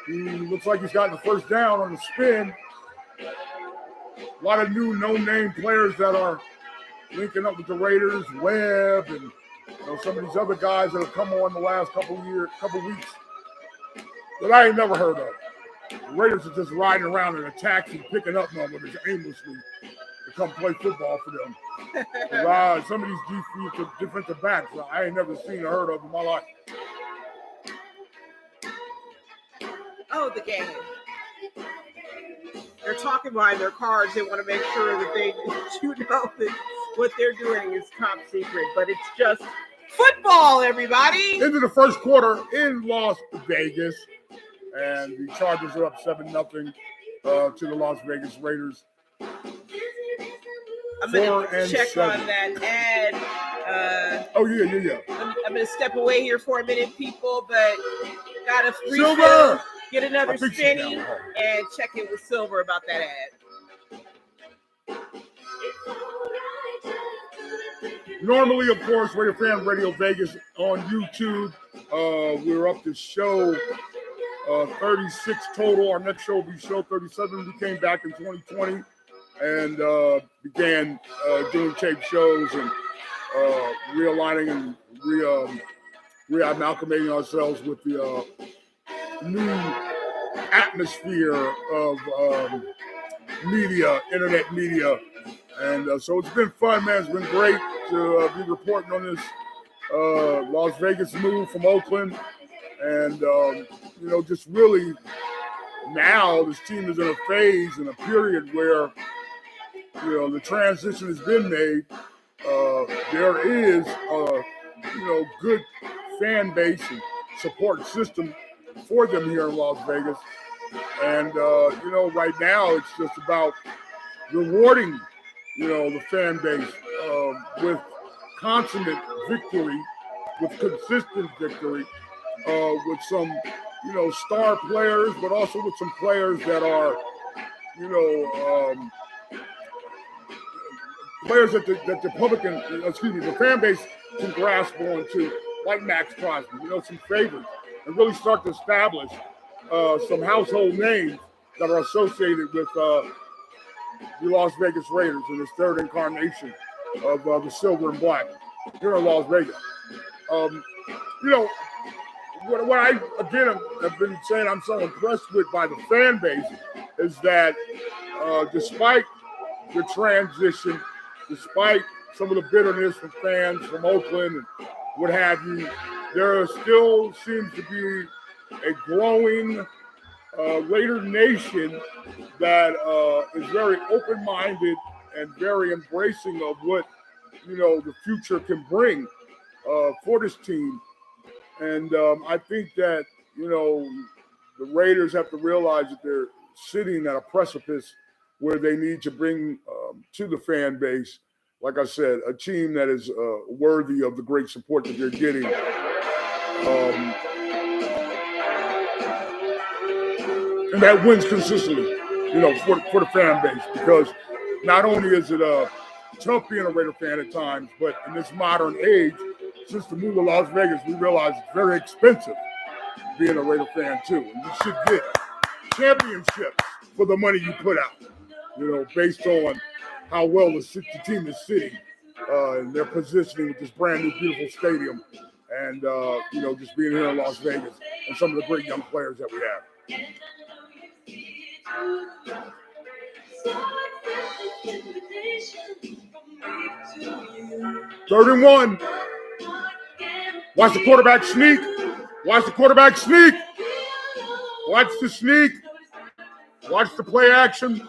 He looks like he's gotten the first down on the spin. A lot of new no-name players that are linking up with the Raiders, Webb, and some of these other guys that have come on the last couple weeks that I ain't never heard of. The Raiders are just riding around in a taxi, picking up numbers aimlessly to come play football for them. Some of these defensive backs I ain't never seen or heard of in my life. Oh, the game. They're talking behind their cars. They want to make sure that that what they're doing is top secret, but it's just football, everybody. Into the first quarter in Las Vegas, and the Chargers are up 7-0 to the Las Vegas Raiders. I'm going to check on that ad. Yeah. I'm going to step away here for a minute, people, but got to Silver! Get another spinny and check in with Silver about that ad. Normally, of course, RaiderFanRadio Vegas on YouTube. We're up to show 36 total. Our next show will be show 37. We came back in 2020 and began doing tape shows and realigning and reamalgamating ourselves with the new atmosphere of media, internet media. And so it's been fun, man. It's been great to be reporting on this Las Vegas move from Oakland. And, just really now this team is in a phase, in a period where, the transition has been made. There is a, good fan base and support system for them here in Las Vegas. And, right now it's just about rewarding, the fan base with consummate victory, with consistent victory, with some, star players, but also with some players that are, players that the fan base can grasp onto, like Max Crosby, some favorites, and really start to establish some household names that are associated with the Las Vegas Raiders in this third incarnation of the silver and black here in Las Vegas. What I, again, have been saying I'm so impressed with by the fan base is that despite the transition, despite some of the bitterness from fans from Oakland and what have you, there still seems to be a growing Raider Nation that is very open-minded and very embracing of what, the future can bring for this team. And I think that, the Raiders have to realize that they're sitting at a precipice where they need to bring to the fan base, like I said, a team that is worthy of the great support that they're getting. And that wins consistently, for the fan base, because not only is it tough being a Raider fan at times, but in this modern age, since the move to Las Vegas, we realize it's very expensive being a Raider fan too. And you should get championships for the money you put out, based on how well the team is sitting and their positioning with this brand new, beautiful stadium. And, just being here in Las Vegas and some of the great young players that we have. 31. Watch the quarterback sneak. Watch the quarterback sneak. Watch the sneak. Watch the play action.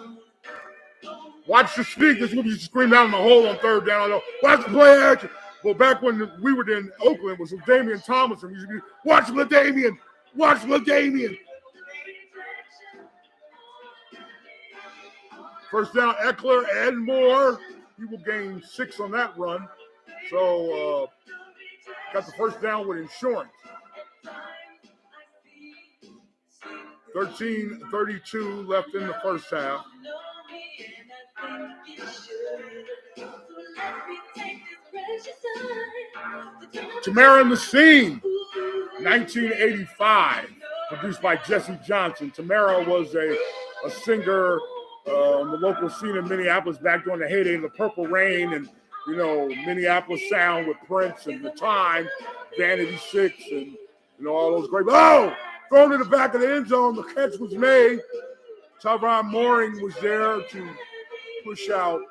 Watch the sneak. This is going to be screamed down in the hole on third down. Watch the play action. Well, back when we were in Oakland, was LaDainian Thomas, and we used to be, watch LaDainian, watch LaDainian. First down, Eckler and Moore. He will gain 6 on that run. So got the first down with insurance. 13:32 left in the first half. Tamara in the Scene, 1985, produced by Jesse Johnson. Tamara was a singer on the local scene in Minneapolis back during the heyday of the Purple Rain and, you know, Minneapolis sound with Prince and The Time, Vanity 6, and, you know, all those great. Oh! Thrown in the back of the end zone. The catch was made. Tavon Mooring was there to push out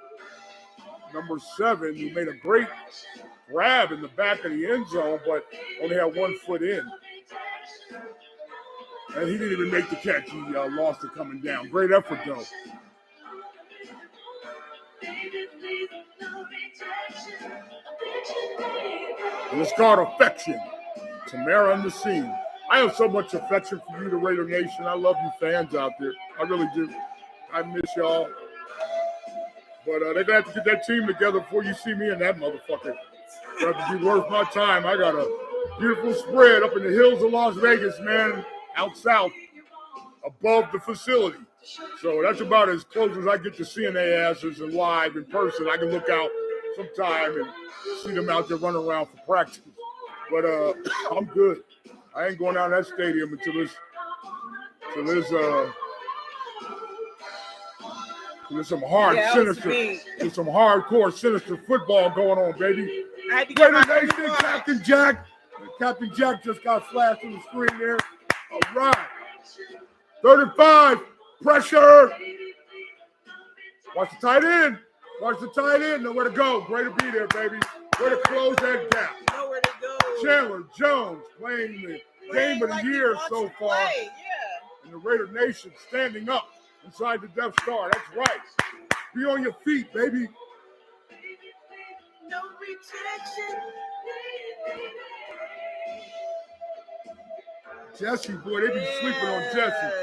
number 7, who made a great grab in the back of the end zone, but only had 1 foot in. And he didn't even make the catch. He lost it coming down. Great effort, though. Let's start affection. Tamara in the Scene. I have so much affection for you, the Raider Nation. I love you fans out there. I really do. I miss y'all. But they're going to have to get that team together before you see me in that motherfucker. It'll have to be worth my time. I got a beautiful spread up in the hills of Las Vegas, man, out south, above the facility. So that's about as close as I get to seeing their asses and live in person. I can look out sometime and see them out there running around for practice. But I'm good. I ain't going down that stadium until there's some there's some hardcore sinister football going on, baby. Raider Nation, Captain Jack. Captain Jack just got flashed on the screen there. All right. 35, pressure. Watch the tight end. Watch the tight end. Nowhere to go. Great to be there, baby. Way to close that gap. Nowhere to go. Chandler Jones playing the game of the year so far. Yeah. And the Raider Nation standing up inside the Death Star. That's right. Be on your feet, baby. No rejection. Jesse, boy, they be sleeping on Jesse.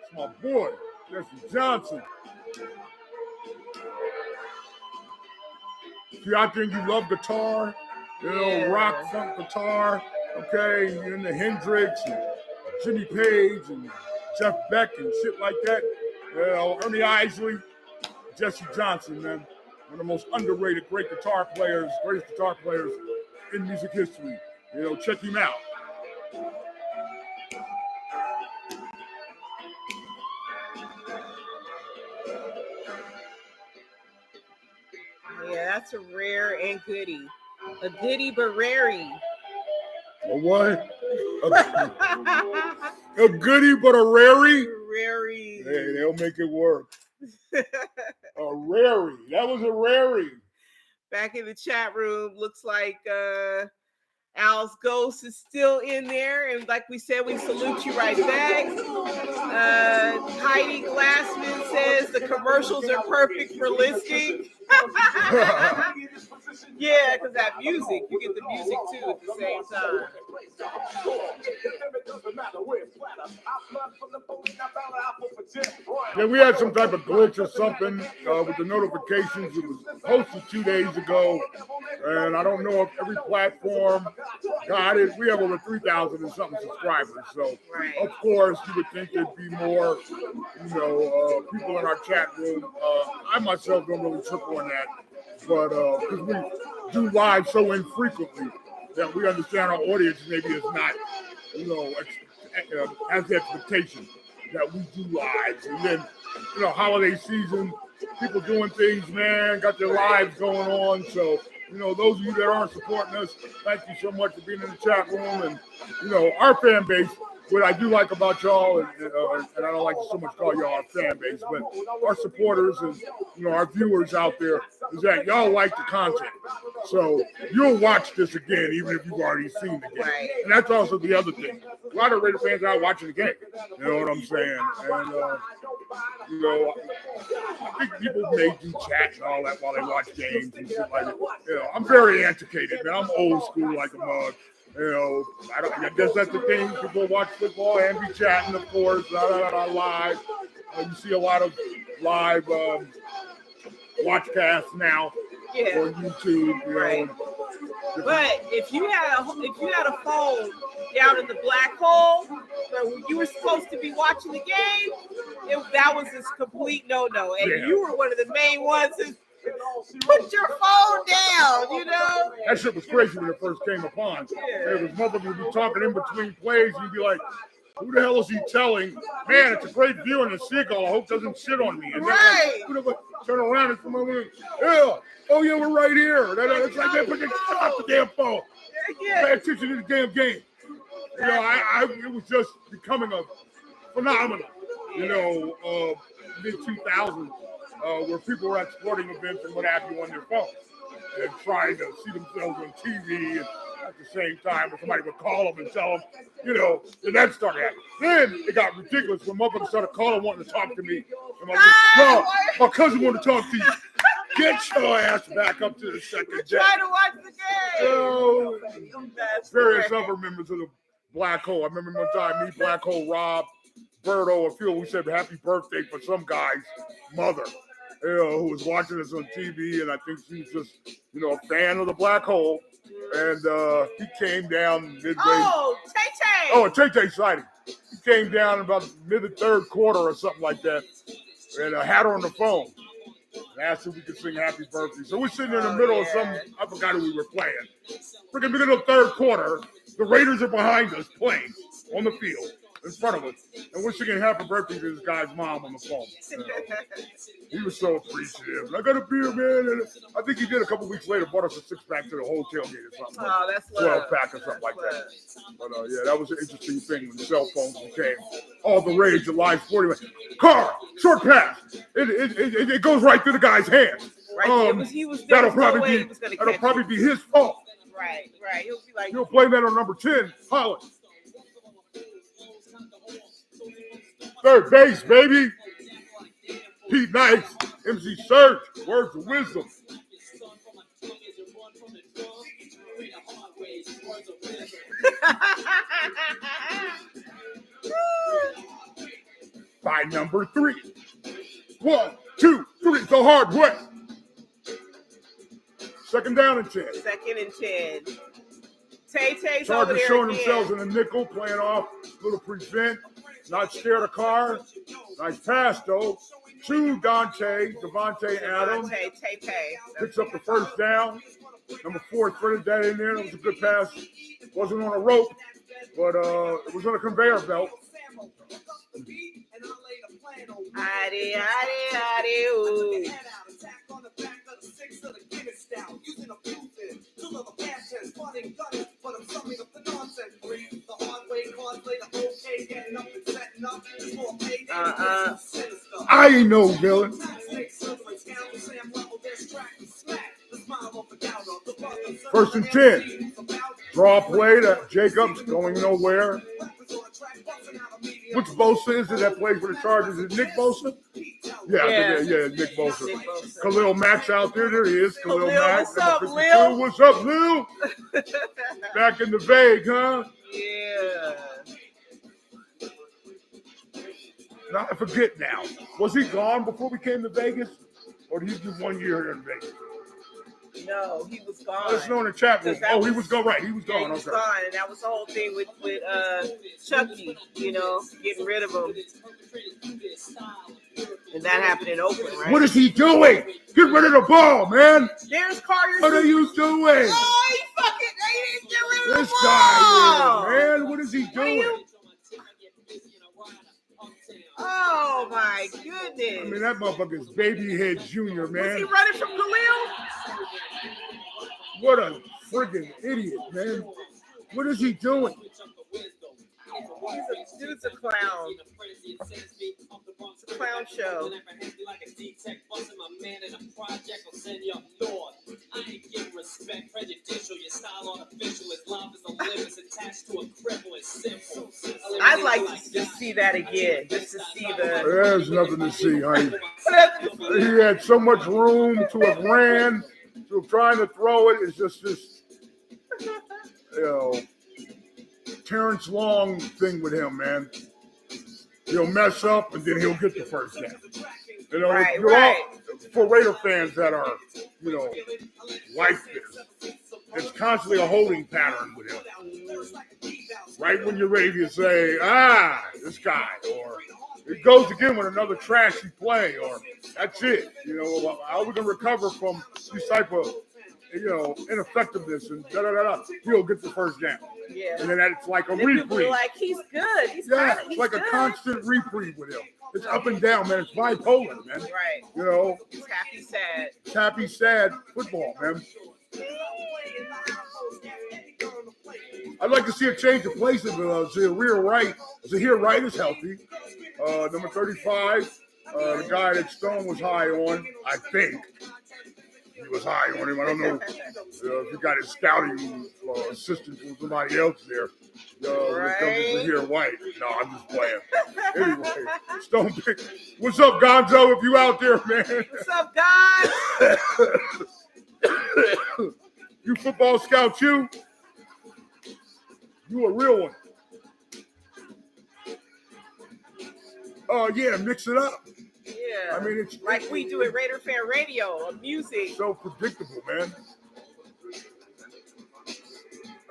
It's my boy, Jesse Johnson. If you're out there and you love guitar, you know, rock, funk guitar, okay, you're into Hendrix and Jimmy Page and Jeff Beck and shit like that. Ernie Isley, Jesse Johnson, man. One of the most underrated greatest guitar players in music history. You know, check him out. Yeah, that's a rare and goodie. A goodie but rarey. A what? A goodie but a rarey? Rarey. Hey, they'll make it work. A rarey. That was a rarey. Back in the chat room, looks like Al's Ghost is still in there. And like we said, we salute you right back. Heidi Glassman says the commercials are perfect for listening. Yeah, because that music, you get the music too at the same time. Yeah, we had some type of glitch or something with the notifications. It was posted 2 days ago, and I don't know if every platform got it. We have over 3,000 and something subscribers, so of course you would think there'd be more, people in our chat room. I myself don't really trip on that, but because we do live so infrequently that we understand our audience maybe is not, has the expectation that we do lives. And then, holiday season, people doing things, man, got their lives going on. So, those of you that aren't supporting us, thank you so much for being in the chat room. And, our fan base what I do like about y'all, and I don't like to so much call y'all our fan base, but our supporters and our viewers out there, is that y'all like the content. So you'll watch this again, even if you've already seen the game. Right. And that's also the other thing. A lot of Raider fans are out watching the game. You know what I'm saying? And I think people may do chat and all that while they watch games and shit like that. I'm very antiquated, man. I'm old school like a mug. I guess that's the thing. People watch football and be chatting, of course, live. You see a lot of live watchcasts now on YouTube. Right. But if you had a phone down in the black hole, where you were supposed to be watching the game, that was a complete no-no. And you were one of the main ones who put your phone down, That shit was crazy when it first came upon. There was motherfuckers would be talking in between plays, and you'd be like, who the hell is he telling? Man, it's a great view on the seagull. I hope it doesn't shit on me. And then turn around and come over, oh yeah, we're right here. It's like they put the shut off the damn phone. Pay attention to the damn game. It was just becoming a phenomenon, mid-2000s, where people were at sporting events and what have you on their phones and trying to see themselves on TV and at the same time, or somebody would call them and tell them, and that started happening. Then it got ridiculous when motherfuckers started calling wanting to talk to me. And my cousin wanted to talk to you. Get your ass back up to the second deck. Try to watch the game. Various other members of the Black Hole. I remember one time me, Black Hole Rob, Berto, a few, we said happy birthday for some guy's mother, who was watching us on TV, and I think she was just, a fan of the Black Hole. And he came down midway. Oh, Tay-Tay. Oh, a Tay-Tay sighting. He came down about mid the third quarter or something like that, and had her on the phone. And asked if we could sing happy birthday. So we're sitting in the middle of I forgot who we were playing. Freaking middle of the third quarter, the Raiders are behind us playing on the field in front of us. And we're singing happy birthday to this guy's mom on the phone. He was so appreciative. I got a beer, man. And I think he did a couple weeks later, bought us a 6-pack to the whole tailgate or something. Oh, that's love. 12-pack or something like that. But that was an interesting thing when cell phones became all the rage of live sporting. Car, short pass. It goes right through the guy's hands. Right. That'll probably be his fault. Right. He'll be like, he'll play that on number 10, Holland. Third base, baby. Pete Nice, MC Surge, words of wisdom. By number 3. 1, 2, 3. It's a hard way. Second down and 10. Second and 10. Tay-Tay's over there showing again. themselves in the nickel, playing off, little prevent, not scared of Carr. Nice pass, though. To Devontae Adams. Tay-Tay. Picks up the first down. Number 4 threaded that in there. That was a good pass. Wasn't on a rope, but it was on a conveyor belt. Ooh. I ain't no villain. First and 10. Draw play to Jacobs, going nowhere. Which Bosa is it that plays for the Chargers? Is it Nick Bosa? Yeah, Nick Bosa. Khalil Mack's out there. There he is. Khalil Mack. What's up, Lil? What's up, Lil? Back in the vague, huh? Yeah. Now, I forget now. Was he gone before we came to Vegas? Or did he do 1 year here in Vegas? No, he was gone. Let's know in the chat room. Oh, he was gone. Right, he was gone. He was gone, and that was the whole thing with Chucky, getting rid of him. And that happened in Oakland, right? What is he doing? Get rid of the ball, man. There's Carter. What are you doing? Oh, he didn't get rid of the ball. This guy is, man. What is he doing? Oh, my goodness. I mean, that motherfucker's babyhead junior, man. Was he running from Khalil? What a friggin' idiot, man. What is he doing? He's a Dude's a clown. It's a clown show. I'd like to just see that again, just to see the. There's nothing to see, honey. He had so much room to have ran, to have trying to throw it. It's just this, Terrence Long thing with him, man. He'll mess up and then he'll get the first down. Right. For Raider fans that are, like this, it's constantly a holding pattern with him. Right when you're ready to say, this guy, or it goes again with another trashy play, or that's it. How we can recover from this type of, ineffectiveness and he'll get the first down. Yeah. And then it's like a and reprieve. Like, he's good. He's like good. A constant reprieve with him. It's up and down, man. It's bipolar, man. Right. It's happy, sad. It's happy, sad football, man. I'd like to see a change of places. Zahir Wright is healthy. Number 35, the guy that Stone was high on, I think. He was high on him. I don't know if he got his scouting assistant from somebody else there. When it comes to Zahir White. No, I'm just playing. Anyway, Stone pick. What's up, Gonzo, if you out there, man? What's up, guys? You football scout, you? You a real one. Oh, yeah, mix it up. Yeah. I mean, it's like we do at RaiderFanRadio on music. So predictable, man.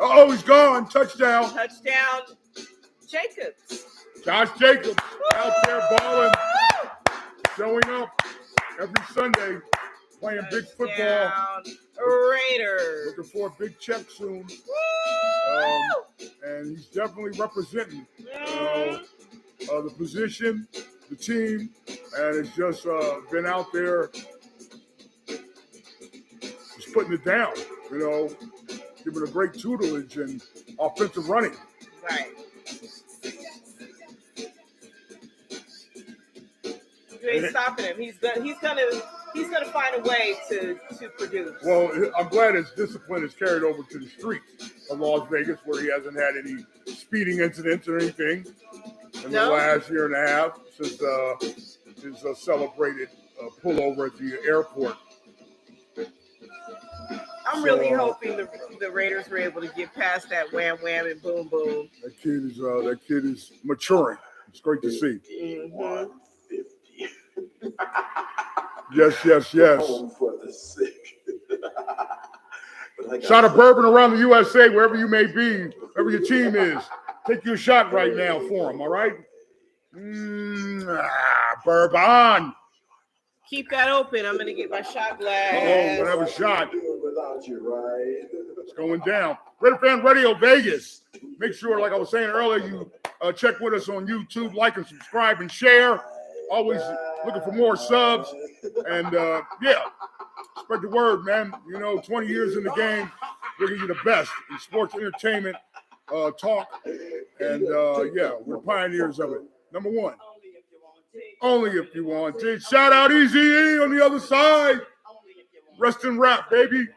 Oh, he's gone. Touchdown. Jacobs. Josh Jacobs out there balling, showing up every Sunday, playing big football. Raiders. Looking for a big check soon. And he's definitely representing the position, the team, and it's just been out there just putting it down, giving a great tutelage and offensive running. Right. You ain't stopping him. He's gonna find a way to produce. Well, I'm glad his discipline is carried over to the streets of Las Vegas, where he hasn't had any speeding incidents or anything in the last year and a half since his celebrated pullover at the airport. I'm really hoping the Raiders were able to get past that wham wham and boom boom. That kid is maturing. It's great to see. Mm-hmm. Yes. Home for the sick. Shot of bourbon around the USA, wherever you may be, wherever your team is. Take your shot right now for them, all right? Bourbon. Keep that open. I'm going to get my shot glass. We'll have a shot. It's going down. RaiderFanRadio Vegas. Make sure, like I was saying earlier, you check with us on YouTube, like and subscribe and share. Always looking for more subs. And, spread the word, man. 20 years in the game, bringing you the best in sports entertainment talk. And, we're pioneers of it. Number one. Only if you want it. Shout out Eazy-E on the other side. Rest in rap, baby.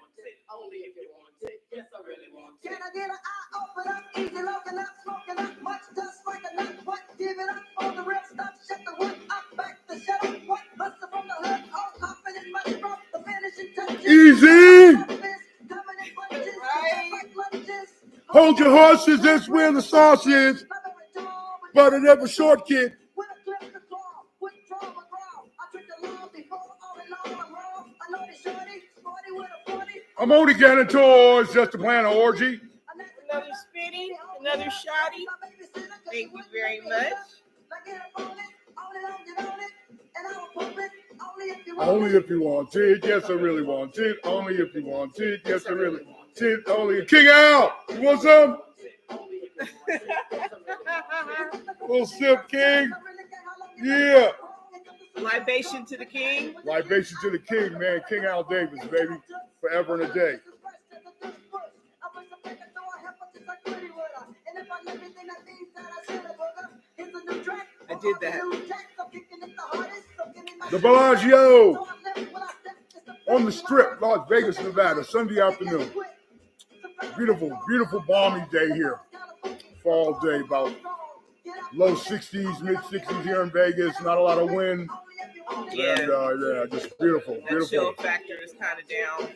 Can I get an eye open up, easy looking up, smoking up, much dust like a nut, what, give it up on the real stuff, shut the wood up, back the shut up, what, bustle from the hood, all confident, money from the finishing touches. Easy! Hold your horses, that's where the sauce is. But it never short, kid. I'm only getting tours just to plan an orgy. Another spitty, another shotty. Thank you very much. Only if you want it, yes, I really want it. Only if you want it, yes, I really want it. Only King Al, you want some? Little sip, King. Yeah. Libation to the king. Libation to the king, man. King Al Davis, baby. Forever and a day. I did that. The Bellagio on the Strip, Las Vegas, Nevada, Sunday afternoon. Beautiful, beautiful balmy day here. Fall day, about low 60s, mid 60s here in Vegas. Not a lot of wind. Yeah. And just beautiful, That beautiful. chill factor is kind of down,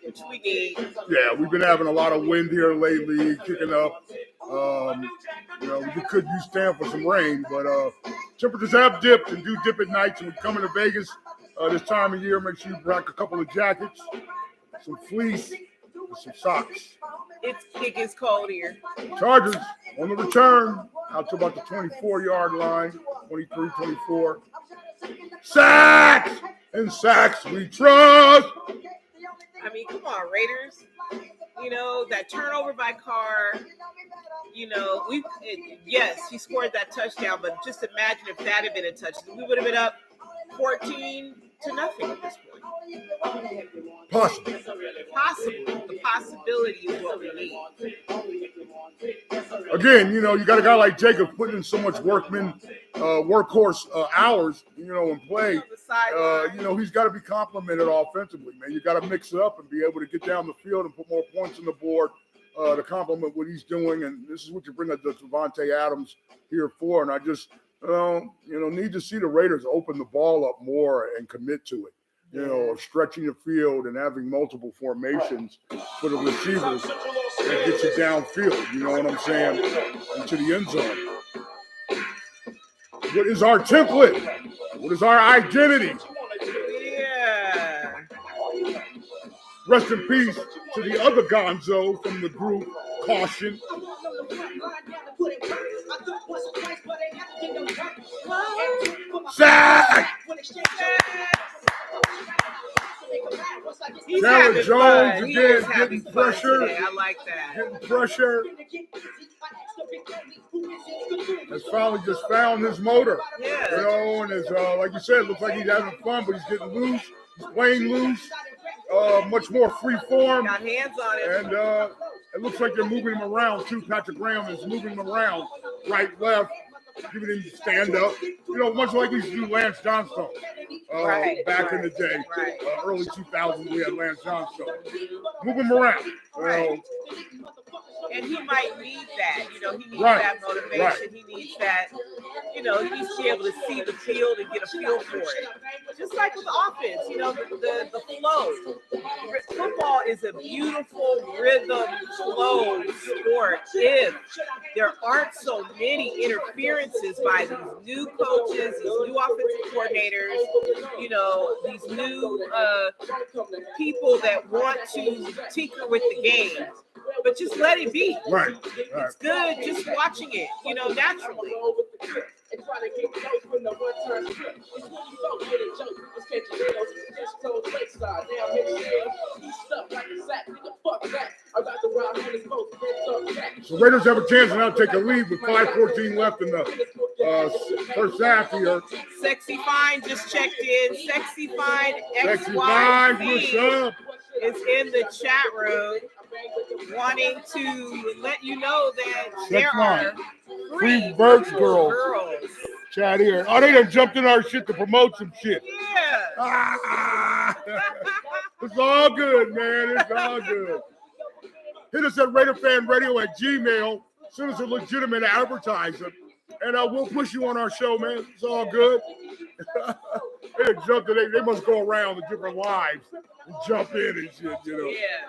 which we need. Yeah, we've been having a lot of wind here lately, kicking up. We could use stand for some rain, but temperatures have dipped and do dip at night. So when coming to Vegas this time of year, make sure you bring a couple of jackets, some fleece, and some socks. It gets cold here. Chargers on the return out to about the 24-yard line, 23, 24. Sacks! And sacks we trust. I mean, come on, Raiders. That turnover by Carr. Yes, he scored that touchdown, but just imagine if that had been a touchdown. We would have been up 14-0 at this point. Possible. The possibility is what we need. Again, you got a guy like Jacobs putting in so much workhorse hours, and play. He's got to be complimented offensively, man. You got to mix it up and be able to get down the field and put more points on the board to complement what he's doing. And this is what you bring up to Devontae Adams here for. And I just, need to see the Raiders open the ball up more and commit to it. Stretching the field and having multiple formations for the receivers that gets you downfield, you know what I'm saying, into the end zone. What is our template? What is our identity? Yeah. Rest in peace to the other Gonzo from the group, Caution. Sack! Taylor Jones again getting pressure. I like that. Getting pressure. Has finally just found his motor. Yeah. And it's like you said, it looks like he's having fun, but he's getting loose. He's playing loose. Much more free form. Got hands on it. And it looks like they're moving him around too. Patrick Graham is moving him around, right, left, giving him stand up. Much like we used to do Lance Johnstone back in the day. Early 2000s, we had Lance Johnstone. Move him around. And he might need that. He needs that motivation. He needs that. He needs to be able to see the field and get a feel for it. Just like with offense, the flow. Football is a beautiful rhythm flow sport. If there aren't so many interferences by these new coaches, these new offensive coordinators, these new people that want to tinker with the game. But just let it be. Right. It's good just watching it, naturally. So Raiders have a chance to now take a lead with 5:14 left in the first half here. Sexy Fine just checked in. Sexy Fine Sexy Fine, what's XYZ up? is in the chat room wanting to let you know that there are Free Birds girls. Chat here. Oh, they done jumped in our shit to promote some shit. Yeah. It's all good, man. It's all good. Hit us at RaiderFanRadio at Gmail. Send us a legitimate advertiser. And we'll push you on our show, man. It's all good. They jumped in. They must go around the different lives and jump in and shit, Yeah.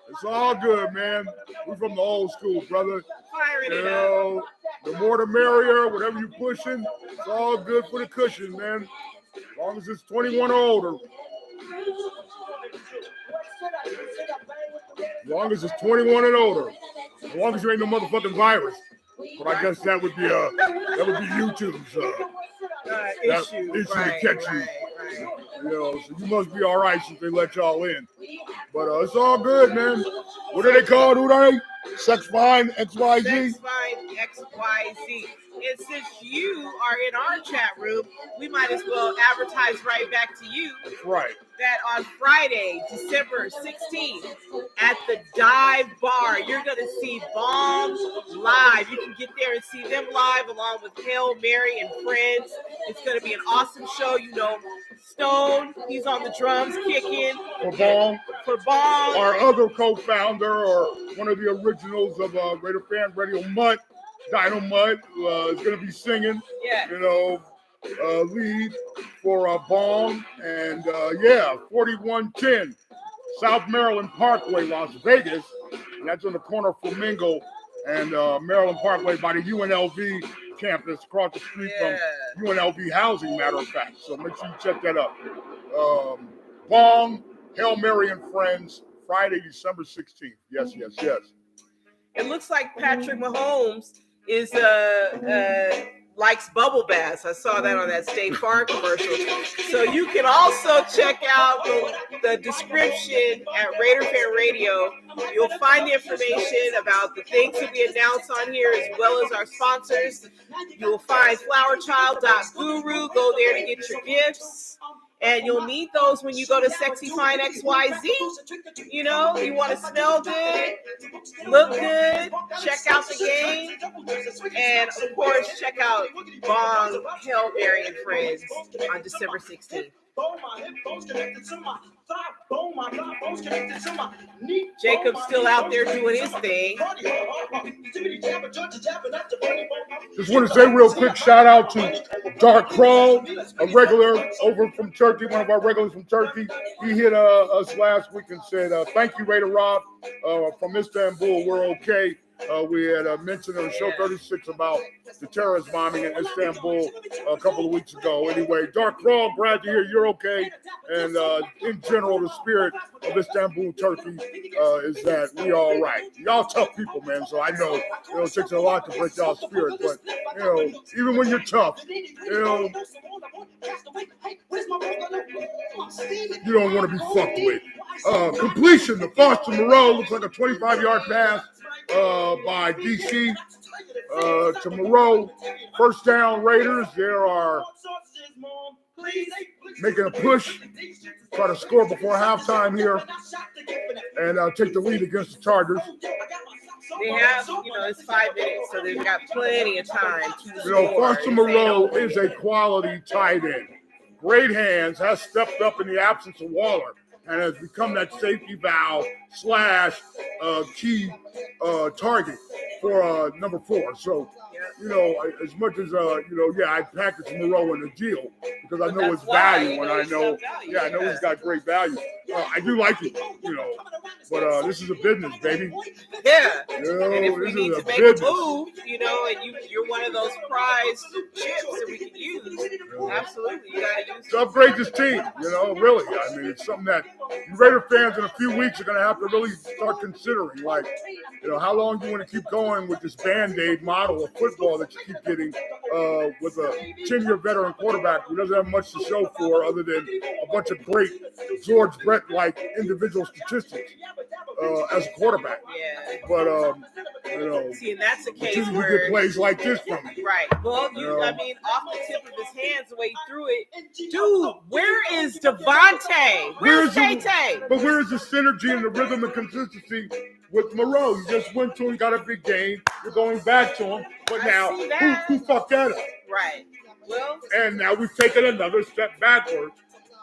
It's all good, man. We're from the old school, brother. Firing it up. The more the merrier, whatever you're pushing, it's all good for the cushion, man. As long as it's 21 or older. As long as it's 21 and older. As long as you ain't no motherfucking virus. But I guess that would be YouTube's issue to catch you. So you must be all right since they let y'all in. But it's all good, man. What do they call it? Who are they? Sex Fine XYZ? Sex Fine XYZ. And since you are in our chat room, we might as well advertise right back to you. That's right. that on Friday, December 16th, at the Dive Bar, you're going to see Bong live. You can get there and see them live along with Hail Mary and friends. It's going to be an awesome show. You know, Stone, he's on the drums kicking. For Bong. Our other co-founder or one of the originals of RaiderFanRadio, Mutt, Dino Mutt, is going to be singing. Yeah. You know, lead for Bong. And 4110 South Maryland Parkway, Las Vegas. And that's on the corner of Flamingo and Maryland Parkway by the UNLV campus across the street from UNLV housing, matter of fact. So make sure you check that out. Bong, Hail Mary and Friends, Friday, December 16th. Yes. It looks like Patrick Mahomes is likes bubble baths. I saw that on that State Farm commercial. So you can also check out the description at RaiderFanRadio. You'll find the information about the things that we announce on here as well as our sponsors. You'll find flowerchild.guru. Go there to get your gifts. And you'll need those when you go to Sexy Fine XYZ. You know, you want to smell good, look good, check out the game, and of course, check out Bong, Hail Mary, and Friends on December 16th. Jacob's still out there doing his thing. Just want to say real quick, shout out to Dark Crawl, a regular over from Turkey, one of our regulars from Turkey. He hit us last week and said, thank you, Raider Rob, from Istanbul, we're okay. We had mentioned on show 36 about the terrorist bombing in Istanbul a couple of weeks ago. Anyway, Dark Crawl, glad to hear you're okay. And in general, the spirit of Istanbul, Turkey is that we all right. Y'all tough people, man. So I know it takes a lot to break y'all's spirit. But, even when you're tough, you don't want to be fucked with. Completion, the Foster Moreau looks like a 25-yard pass by DC to Moreau. First down, Raiders. There are making a push, try to score before halftime here, and take the lead against the Chargers. They have, it's 5 minutes, so they've got plenty of time to score. Foster Moreau is a quality tight end. Great hands, has stepped up in the absence of Waller, and has become that safety valve / key target for number 4. So, as much as, I package Moreau in the deal because I know his value, and I know he's got great value. I do like it, but this is a business, baby. Yeah. And if we need to make a move, and you're one of those prized chips that we can use, absolutely, you got to use to upgrade this team, really. I mean, it's something that you Raider fans in a few weeks are going to have to really start considering. Like, how long do you want to keep going with this Band-Aid model of football that you keep getting with a 10-year veteran quarterback who doesn't have much to show for other than a bunch of great George Brett-like individual statistics as a quarterback. Yeah. But, see, and that's a case you where get plays like this from him. Right. Well, I mean, off the tip of his hands, the way he threw it. Dude, where is Devontae? Where's Tay-Tay? But where's the synergy and the rhythm and consistency with Moreau? You just went to him, got a big game. You're going back to him. But now, who fucked that up? Right. Well, and now we've taken another step backwards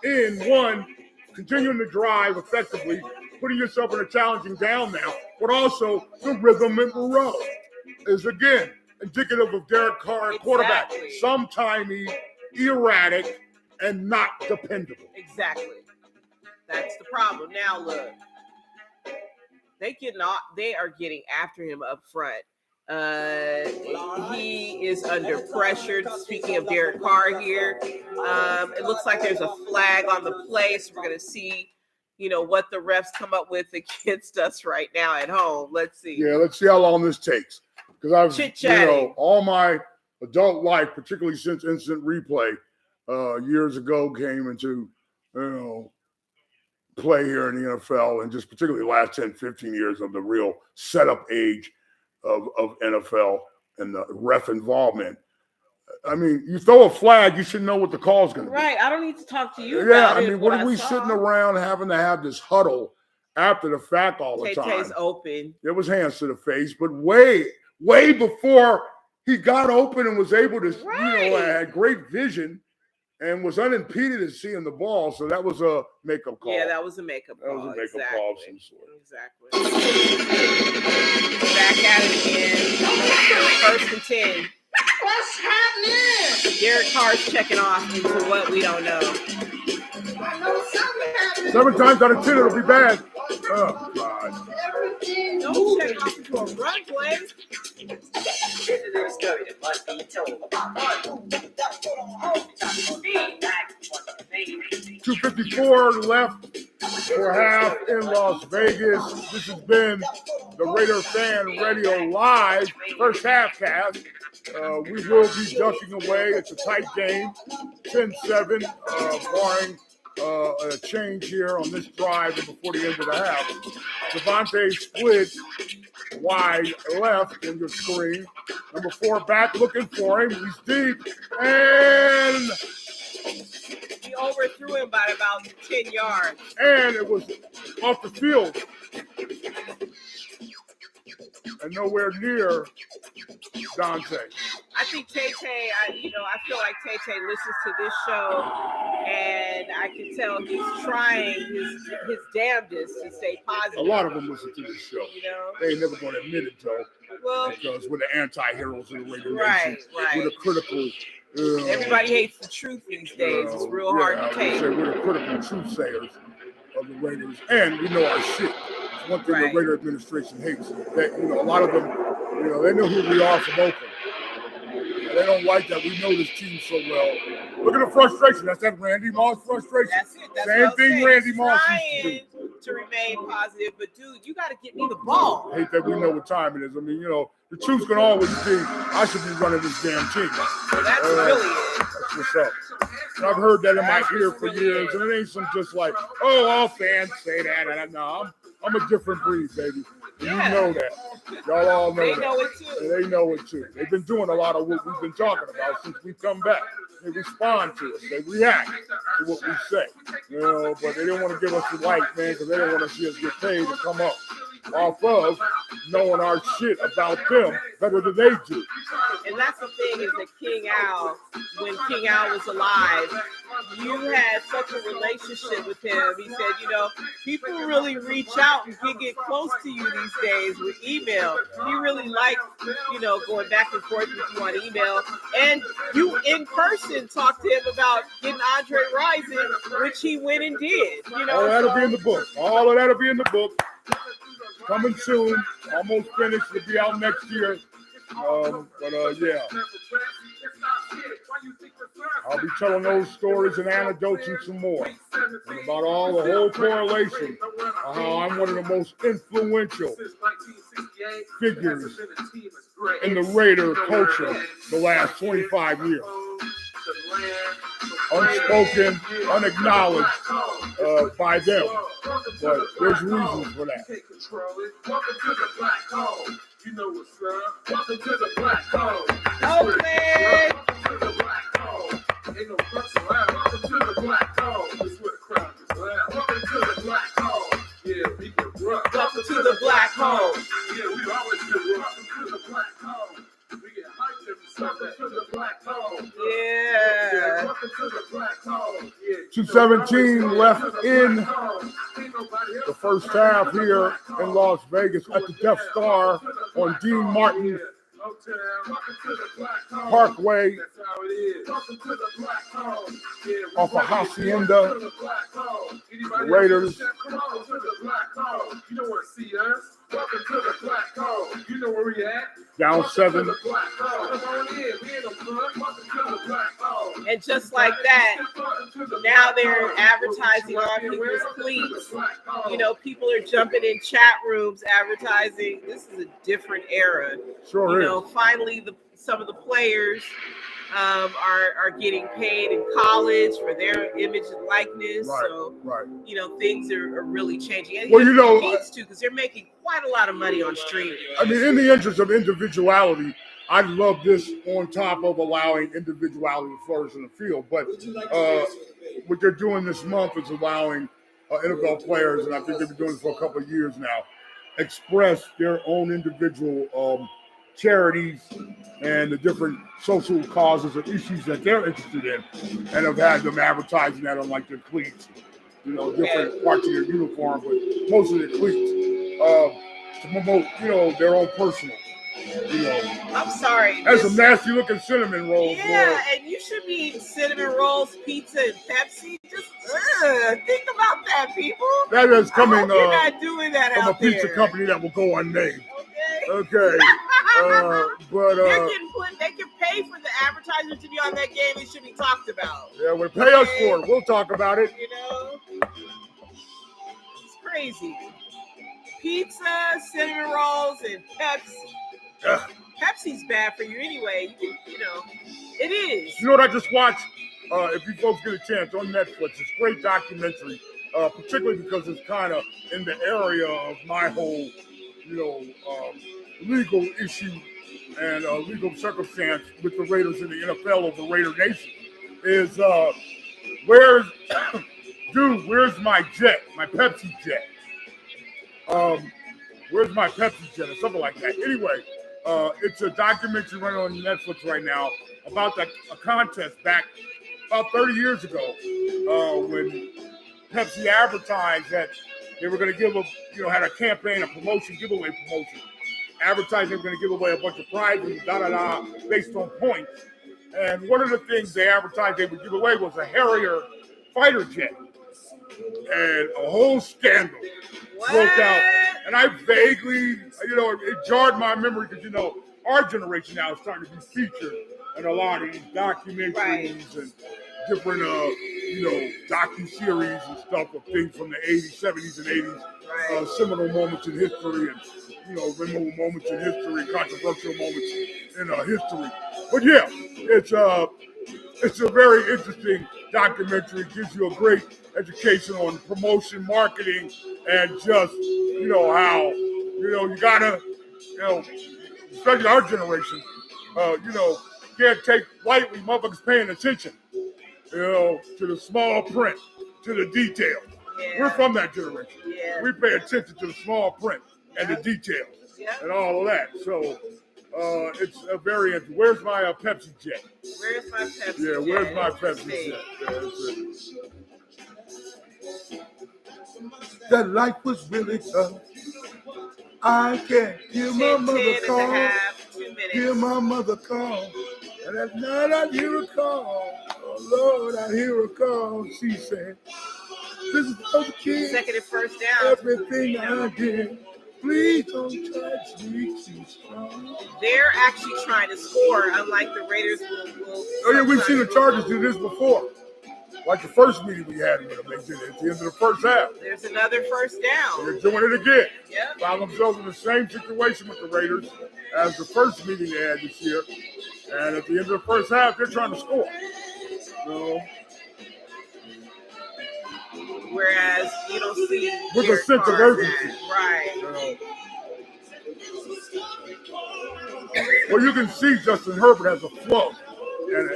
in one, continuing to drive effectively, putting yourself in a challenging down now, but also the rhythm in Moreau is, again, indicative of Derek Carr, quarterback. Sometimey, erratic, and not dependable. Exactly. That's the problem. Now, look. They are getting after him up front. He is under pressure. Speaking of Derek Carr here, it looks like there's a flag on the play, so we're going to see, what the refs come up with against us right now at home. Let's see. Yeah, let's see how long this takes. Because I've, all my adult life, particularly since instant replay years ago, came into, play here in the NFL, and just particularly the last 10, 15 years of the real setup age of NFL and the ref involvement. I mean, you throw a flag, you should know what the call's going to be. Right. I don't need to talk to you Yeah, about I it, mean, what are we saw. sitting around having to have this huddle after the fact all the time? Tay-Tay's open. There was hands to the face, but way before he got open and was able to, had great vision and was unimpeded in seeing the ball. So that was a makeup call. Yeah, that was a makeup call. That was a makeup call of some sort. Exactly. Back at it again. 1st and 10. What's happening? Derek Carr's checking off into what we don't know. I know something happening. 7 times out of 10, it'll be bad. Oh, God. Everything Don't check off into a run play. 2:54 left for half in Las Vegas. This has been the Raider Fan Radio Live first half cast. We will be ducking away. It's a tight game, 10-7, barring a change here on this drive and before the end of the half. Devontae split wide left in your screen. Number 4 back looking for him. He's deep. And He overthrew him by about 10 yards. And it was off the field. And nowhere near Dante. I think Tay-Tay, I feel like Tay-Tay listens to this show, and I can tell he's trying his damnedest to stay positive. A lot of them listen to this show. They ain't never going to admit it, though. Well, because we're the anti-heroes of the Raider Nation. Right. We're the critical. Everybody hates the truth these days. It's real hard to take. We're the critical truth sayers of the Raiders, and we know our shit. It's one thing the Raider administration hates. That a lot of them, they know who we are from Oakland. They don't like that. We know this team so well. Look at the frustration. That's that Randy Moss frustration. That's it. That's Same thing Randy Moss used to do. To remain positive, but dude, you got to get me the ball. I hate that we know what time it is. I mean, the truth's gonna always be, I should be running this damn team. Well, that's really it. That's what's up. And I've heard that in my ear for years, and it ain't some just like, oh, all fans say that. And no, I'm a different breed, baby. And you know that. Y'all all know that. They know it too. And they know it too. They've been doing a lot of what we've been talking about since we come back. They respond to us. They react to what we say. But they don't want to give us the light, man, because they don't want to see us get paid to come up off of knowing our shit about them better than they do. And that's the thing is that King Al, when King Al was alive, you had such a relationship with him. He said, people really reach out and get close to you these days with email. He really liked, going back and forth with you on email. And you in person talked to him about getting Andre Rison, which he went and did. All that'll be in the book. All of that'll be in the book. Coming soon. Almost finished. It'll be out next year. Yeah. I'll be telling those stories and anecdotes and some more. And about all the whole correlation of how I'm one of the most influential figures in the Raider culture the last 25 years. Unspoken, unacknowledged by them. But there's reasons for that. Welcome to the black hole. You know what's up. Welcome to the black hole. Oakland. Welcome to the black hole. Ain't no fucks around. Welcome to the black hole. This is where the crowd is loud. Welcome to the black hole. Yeah, we get rough. Welcome to the black hole. Yeah, we always get rough. Welcome to the black hole. We get hyped every Sunday. Welcome to the black hole. Yeah. Welcome to the black hole. Yeah. 2:17 left in the first half here in Las Vegas at the Death Star on Dean Martin Parkway off of Hacienda. The Raiders. You know where to see us. Welcome to the black hole. You know where we at. Down 7. And just like that, now they're advertising on people's cleats. People are jumping in chat rooms advertising. This is a different era. Sure is. Finally, some of the players are getting paid in college for their image and likeness. Right. Things are really changing. And Well, it needs to, because they're making quite a lot of money on streaming. I mean, in the interest of individuality, I love this on top of allowing individuality to flourish in the field. But what they're doing this month is allowing NFL players, and I think they've been doing this for a couple of years now, express their own individual charities and the different social causes or issues that they're interested in, and have had them advertising that on like their cleats, different parts of their uniform, but most of their cleats, to promote, their own personal. I'm sorry. That's some nasty looking cinnamon rolls. Yeah, boy. and you should be eating cinnamon rolls, pizza, and Pepsi. Just think about that, people. That is coming you're not doing that from out a pizza there. company that will go unnamed. Okay. But they're getting they can pay for the advertisement to be on that game. It should be talked about. Yeah, well, pay us for it. We'll talk about it. It's crazy. Pizza, cinnamon rolls, and Pepsi. Pepsi's bad for you anyway. It is. You know what I just watched? If you folks get a chance, on Netflix, it's a great documentary, particularly because it's kind of in the area of my whole, legal issue and legal circumstance with the Raiders in the NFL of the Raider Nation. Is where's my jet, my Pepsi jet? Where's my Pepsi jet or something like that? Anyway, it's a documentary running on Netflix right now about a contest back about 30 years ago when Pepsi advertised that they were going to give had a campaign, a giveaway promotion, advertising they were going to give away a bunch of prizes, based on points. And one of the things they advertised they would give away was a Harrier fighter jet. And a whole scandal broke out. And I vaguely, it jarred my memory because, our generation now is starting to be featured in a lot of these documentaries and different, docu-series and stuff of things from the 80s, 70s, and 80s, seminal moments in history and, memorable moments in history, controversial moments in history. But yeah, it's a very interesting documentary. It gives you a great education on promotion, marketing, and just, how, you gotta, especially our generation, can't take lightly motherfuckers paying attention, to the small print, to the detail. Yeah. We're from that generation. Yeah. We pay attention to the small print and the details and all of that. So it's a very interesting. Where's my Pepsi jet? Where's my Pepsi jet? Yeah, where's my Pepsi jet? Yeah, that life was really tough. I can't hear my mother call. Hear my mother call. And at night I hear a call. Oh Lord, I hear a call. She said, this is for the kids. Second and first down. Everything I did. Please don't touch me too strong. They're actually trying to score, unlike the Raiders will. Oh yeah, we've seen the Chargers do this before. Like the first meeting we had with them, they did it at the end of the first half. There's another first down. They're doing it again. Yep. Found themselves in the same situation with the Raiders as the first meeting they had this year. And at the end of the first half, they're trying to score. Whereas you don't see with a sense of urgency. Right. Well, you can see Justin Herbert has a flow and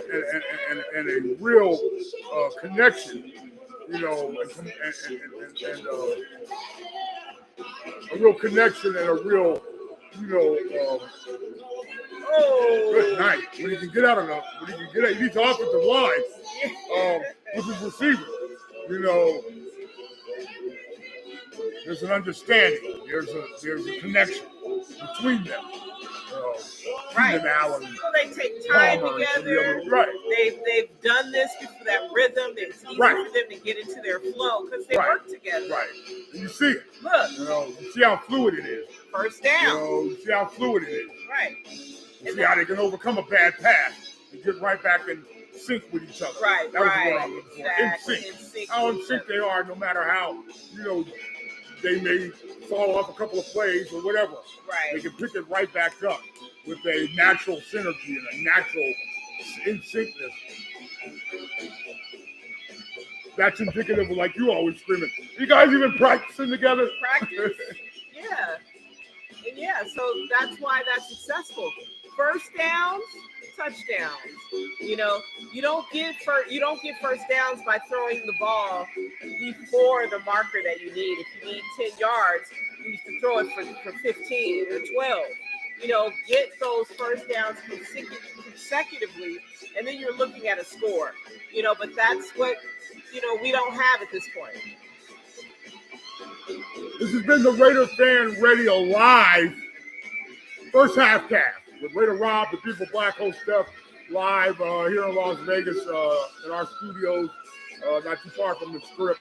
a real connection, and a real connection and a real, good night. When he can get out of he needs the offensive line with his receiver. There's an understanding. There's a connection between them. Right. So they take time together. Right. They've done this before that rhythm. It's easy for them to get into their flow because they work together. Right. And you see it. Look. You see how fluid it is. First down. You see how fluid it is. Right. You see how they can overcome a bad pass and get right back in sync with each other. Right. That was what I'm looking for. Exactly. In sync. How in sync they are, no matter how, they may fall off a couple of plays or whatever. Right. They can pick it right back up with a natural synergy and a natural in syncness. That's indicative of, like you always screaming, you guys even practicing together? Practice. Yeah. And so that's why that's successful. first downs, touchdowns. You know, you don't get first downs by throwing the ball before the marker that you need. If you need 10 yards, you need to throw it for 15 or 12. You know, get those first downs consecutively, and then you're looking at a score. You know, but that's what, you know, we don't have at this point. This has been the Raider Fan Radio Live first half cast with Raider Rob, the beautiful Black Hole Steph, live here in Las Vegas in our studios, not too far from the Strip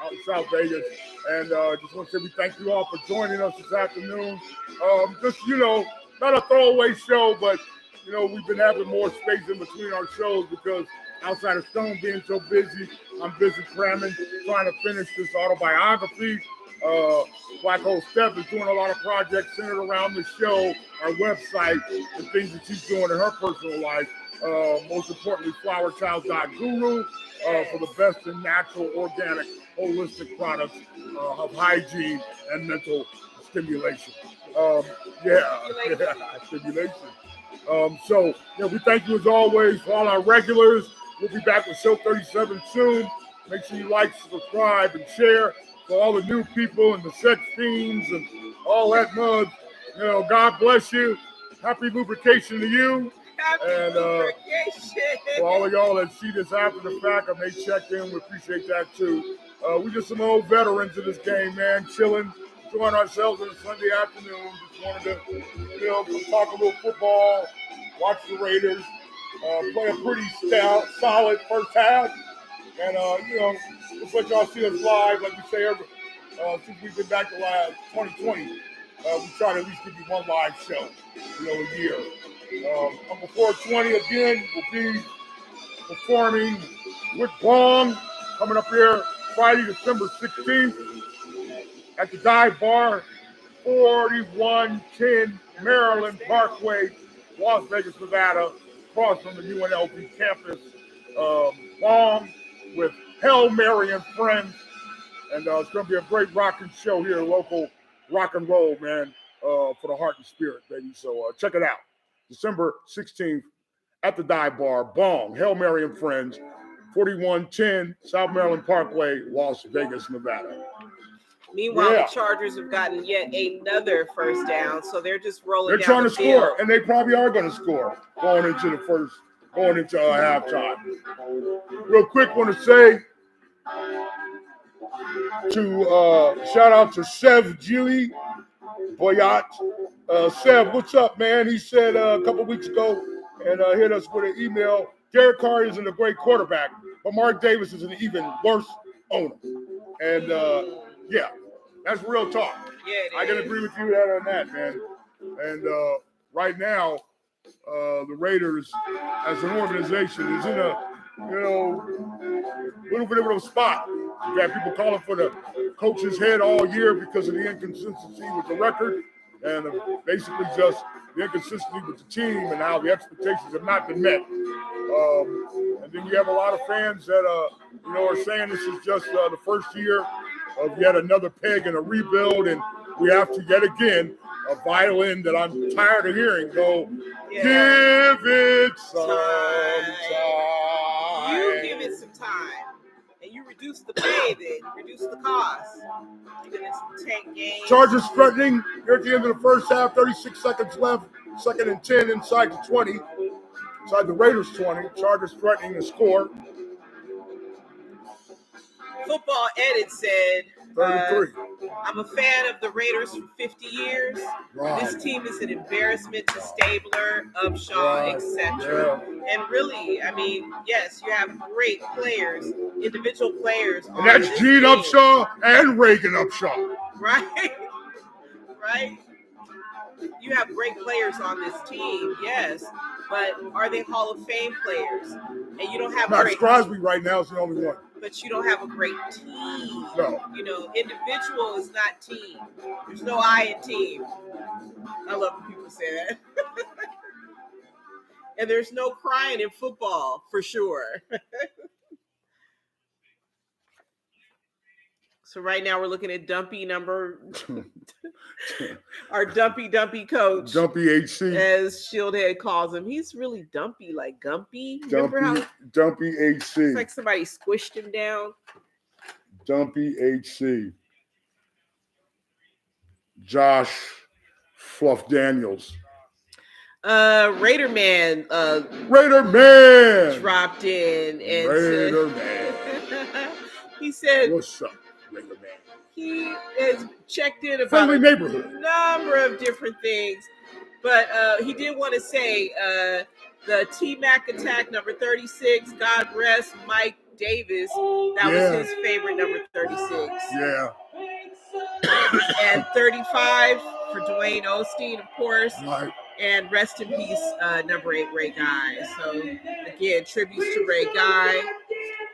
out in South Vegas. And just want to say we thank you all for joining us this afternoon. Just, you know, not a throwaway show, but, you know, we've been having more space in between our shows because outside of Stone being so busy, I'm busy cramming, trying to finish this autobiography. Black Hole Steph is doing a lot of projects centered around the show, our website, and things that she's doing in her personal life. Most importantly, flowerchild.guru for the best in natural, organic, holistic products of hygiene and mental stimulation. Stimulation. So, we thank you as always for all our regulars. We'll be back with show 37 soon. Make sure you like, subscribe, and share. For all the new people and the sex fiends and all that mud, God bless you. Happy lubrication to you. Happy lubrication. For all of y'all that see this after the fact, I may check in. We appreciate that too. We just some old veterans of this game, man, chilling, enjoying ourselves on a Sunday afternoon. Just wanted to, talk a little football, watch the Raiders, play a pretty solid first half. And, just let y'all see us live, like we say, since we've been back to 2020. We try to at least give you one live show, a year. Uncle 420 again will be performing with Bong coming up here Friday, December 16th at the Dive Bar, 4110 Maryland Parkway, Las Vegas, Nevada, across from the UNLV campus. Bong with Hail Mary and friends. And it's going to be a great rocking show here, local rock and roll, man, for the heart and spirit, baby. So check it out. December 16th at the Dive Bar, Bong, Hail Mary and friends, 4110 South Maryland Parkway, Las Vegas, Nevada. Meanwhile, the Chargers have gotten yet another first down, so they're just rolling. They're trying to score, and they probably are going to score going into halftime. Real quick, want to say shout out to Sev Gili Boyat. Sev, what's up, man? He said a couple weeks ago and hit us with an email. Derek Carr isn't a great quarterback, but Mark Davis is an even worse owner. And that's real talk. Yeah, I can agree with you on that, man. And right now, the Raiders, as an organization, is in a little bit of a spot. You've got people calling for the coach's head all year because of the inconsistency with the record and basically just the inconsistency with the team and how the expectations have not been met. And then you have a lot of fans that are saying this is just the first year of yet another peg in a rebuild, and we have to yet again a violin that I'm tired of hearing go, give it some time. You give it some time. And you reduce the pay, then reduce the cost. You're going to tank games. Chargers threatening here at the end of the first half, 36 seconds left, 2nd and 10 inside the 20, inside the Raiders 20. Chargers threatening to score. Football Edit said, 33. I'm a fan of the Raiders for 50 years. Right. This team is an embarrassment to Stabler, Upshaw, etc. Yeah. And really, I mean, yes, you have great players, individual players. And that's Gene Upshaw and Reagan Upshaw. Right? Right? You have great players on this team, yes, but are they Hall of Fame players? And you don't have Max Crosby right now is the only one. But you don't have a great team. No. Individual is not team. There's no I in team. I love when people say that. And there's no crying in football, for sure. So right now we're looking at dumpy number Our dumpy coach. Dumpy HC. As Shieldhead calls him. He's really dumpy, like Gumpy. Remember how Dumpy HC. it's like somebody squished him down? Dumpy HC. Josh Fluff Daniels. Raider Man dropped in and Raider Man. He said, "What's up, Raider Man?" He has checked in about friendly neighborhood, a number of different things, but he did want to say the T-Mac attack number 36. God rest Mike Davis. That was his favorite number 36. Yeah. And 35 for Dwayne Osteen, of course. Right. And rest in peace, number 8, Ray Guy. So, again, tributes to Ray Guy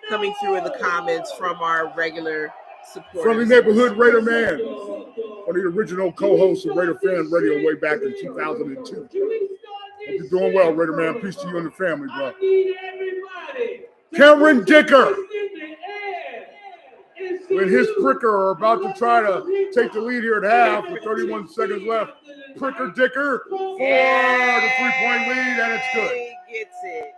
coming through in the comments from our regular supporters. Friendly neighborhood Raider Man. One of the original co-hosts of Raider Fan Radio way back in 2002. Hope you're doing well, Raider Man. Peace to you and the family, bro. Cameron Dicker. When his Pricker are about to try to take the lead here at half with 31 seconds left. Pricker Dicker for the 3-point lead, and it's good. He gets it.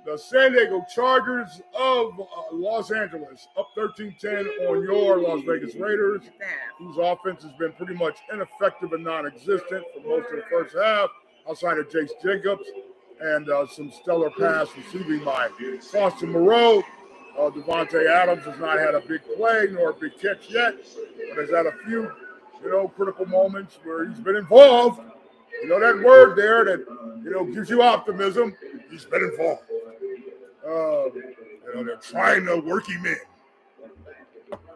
The San Diego Chargers of Los Angeles up 13-10 on your Las Vegas Raiders, whose offense has been pretty much ineffective and non-existent for most of the first half, outside of Jace Jacobs and some stellar pass receiving by Foster Moreau. Devontae Adams has not had a big play nor a big catch yet, but has had a few, critical moments where he's been involved. You know that word there that, gives you optimism. He's been involved. They're trying to work him in.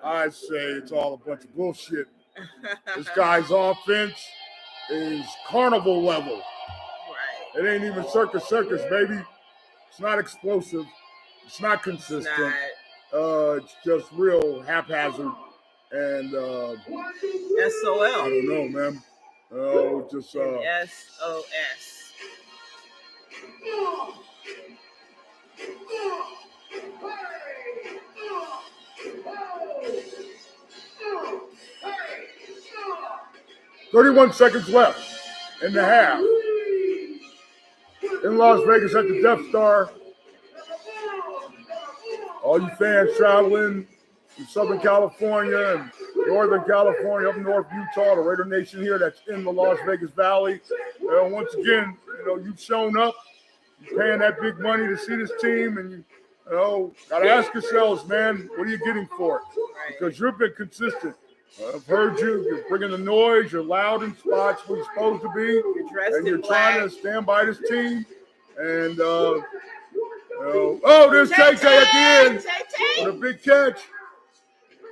I say it's all a bunch of bullshit. This guy's offense is carnival level. Right. It ain't even circus, baby. It's not explosive. It's not consistent. It's just real haphazard. And SOL. I don't know, man. Just SOS. "31 seconds left in the half. In Las Vegas at the Death Star. All you fans traveling from Southern California and Northern California, up north Utah, the Raider Nation here that's in the Las Vegas Valley. Once again, you've shown up. You're paying that big money to see this team, and you got to ask yourselves, man, what are you getting for it? Because you've been consistent. I've heard you. You're bringing the noise. You're loud in spots where you're supposed to be. And you're trying to stand by this team. And, there's Tay at the end with a big catch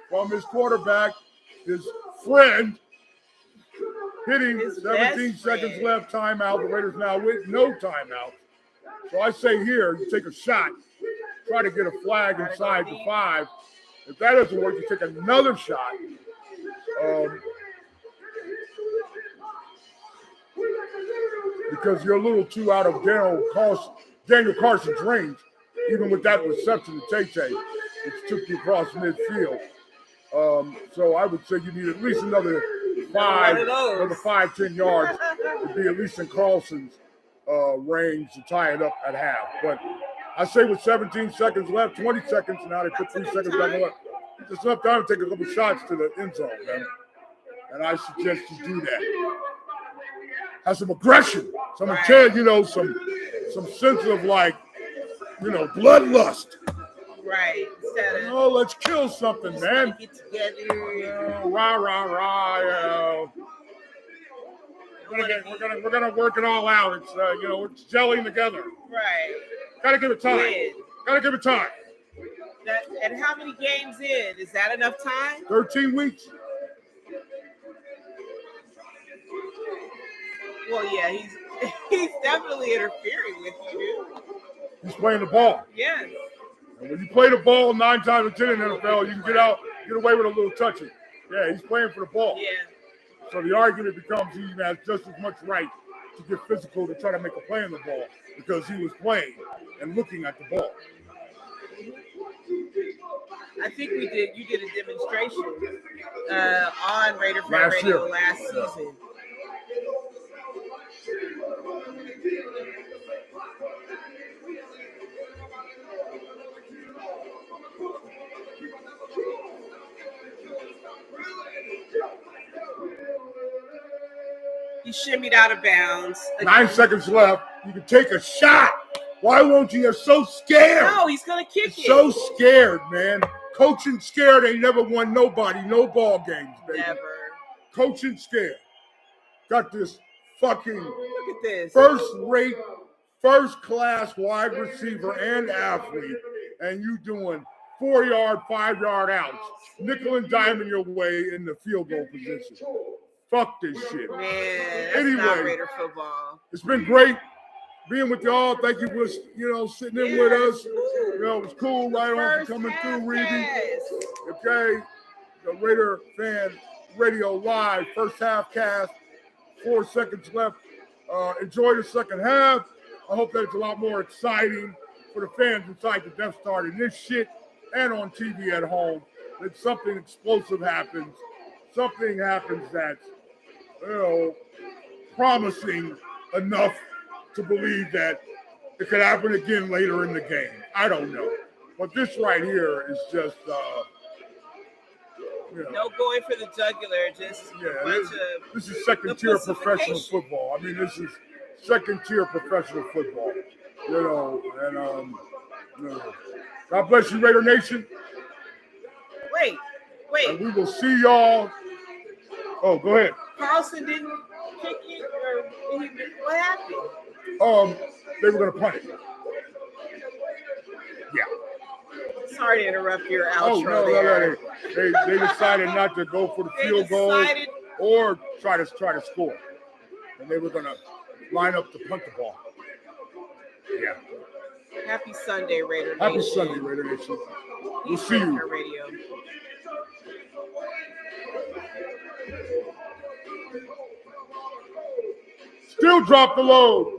from his quarterback, his friend, hitting 17 seconds left, timeout. The Raiders now with no timeout. So I say here, you take a shot, try to get a flag inside the 5. If that doesn't work, you take another shot. Because you're a little too out of Daniel Carson's range, even with that reception to Tay, which took you across midfield. So I would say you need at least another 5-10 yards to be at least in Carlson's range to tie it up at half. But I say with 17 seconds left, 20 seconds, now they put 3 seconds back on. There's enough time to take a couple shots to the end zone, man. And I suggest you do that. Have some aggression, some intent, some sense of bloodlust. Right. Let's kill something, man. Get together. Rah. We're gonna work it all out. It's it's gelling together. Right. Gotta give it time. And how many games in? Is that enough time? 13 weeks. Well, yeah, he's definitely interfering with you. He's playing the ball. Yes. And when you play the ball 9 times out of 10 in the NFL, you can get away with a little touching. Yeah, he's playing for the ball. Yeah. So the argument becomes he has just as much right to get physical to try to make a play on the ball because he was playing and looking at the ball. I think we did. You did a demonstration on Raider Fan Last Radio year. last season. He shimmied out of bounds. 9 seconds left. You can take a shot. Why won't you? You're so scared. No, he's gonna kick it. So scared, man. Coaching scared ain't never won nobody no ball games, baby. Never. Coaching scared. Got this fucking Look at this. first-rate, first-class wide receiver and athlete, and you doing 4-yard, 5-yard outs, nickel and diming your way in the field goal position. Fuck this shit. Man, that's Anyway, not Raider football. It's been great being with y'all. Thank you for sitting in with us. It was cool. Right on for coming through, Reedy. Okay, the Raider Fan Radio Live first half cast. 4 seconds left. Enjoy the second half. I hope that it's a lot more exciting for the fans inside the Death Star than this shit, and on TV at home. That something explosive happens. Something happens that's promising enough to believe that it could happen again later in the game. I don't know. But this right here is just, no going for the jugular, just a bunch of this is second-tier professional football. I mean, this is second-tier professional football. God bless you, Raider Nation. Wait. And we will see y'all. Oh, go ahead. Carlson didn't kick it, or what happened? They were going to punt it. Yeah. Sorry to interrupt your outro. Oh, no. They decided not to go for the field goal or try to score. And they were going to line up to punt the ball. Yeah. Happy Sunday, Raider Nation. Happy Sunday, Raider Nation. We'll see you. Radio. Still drop the load.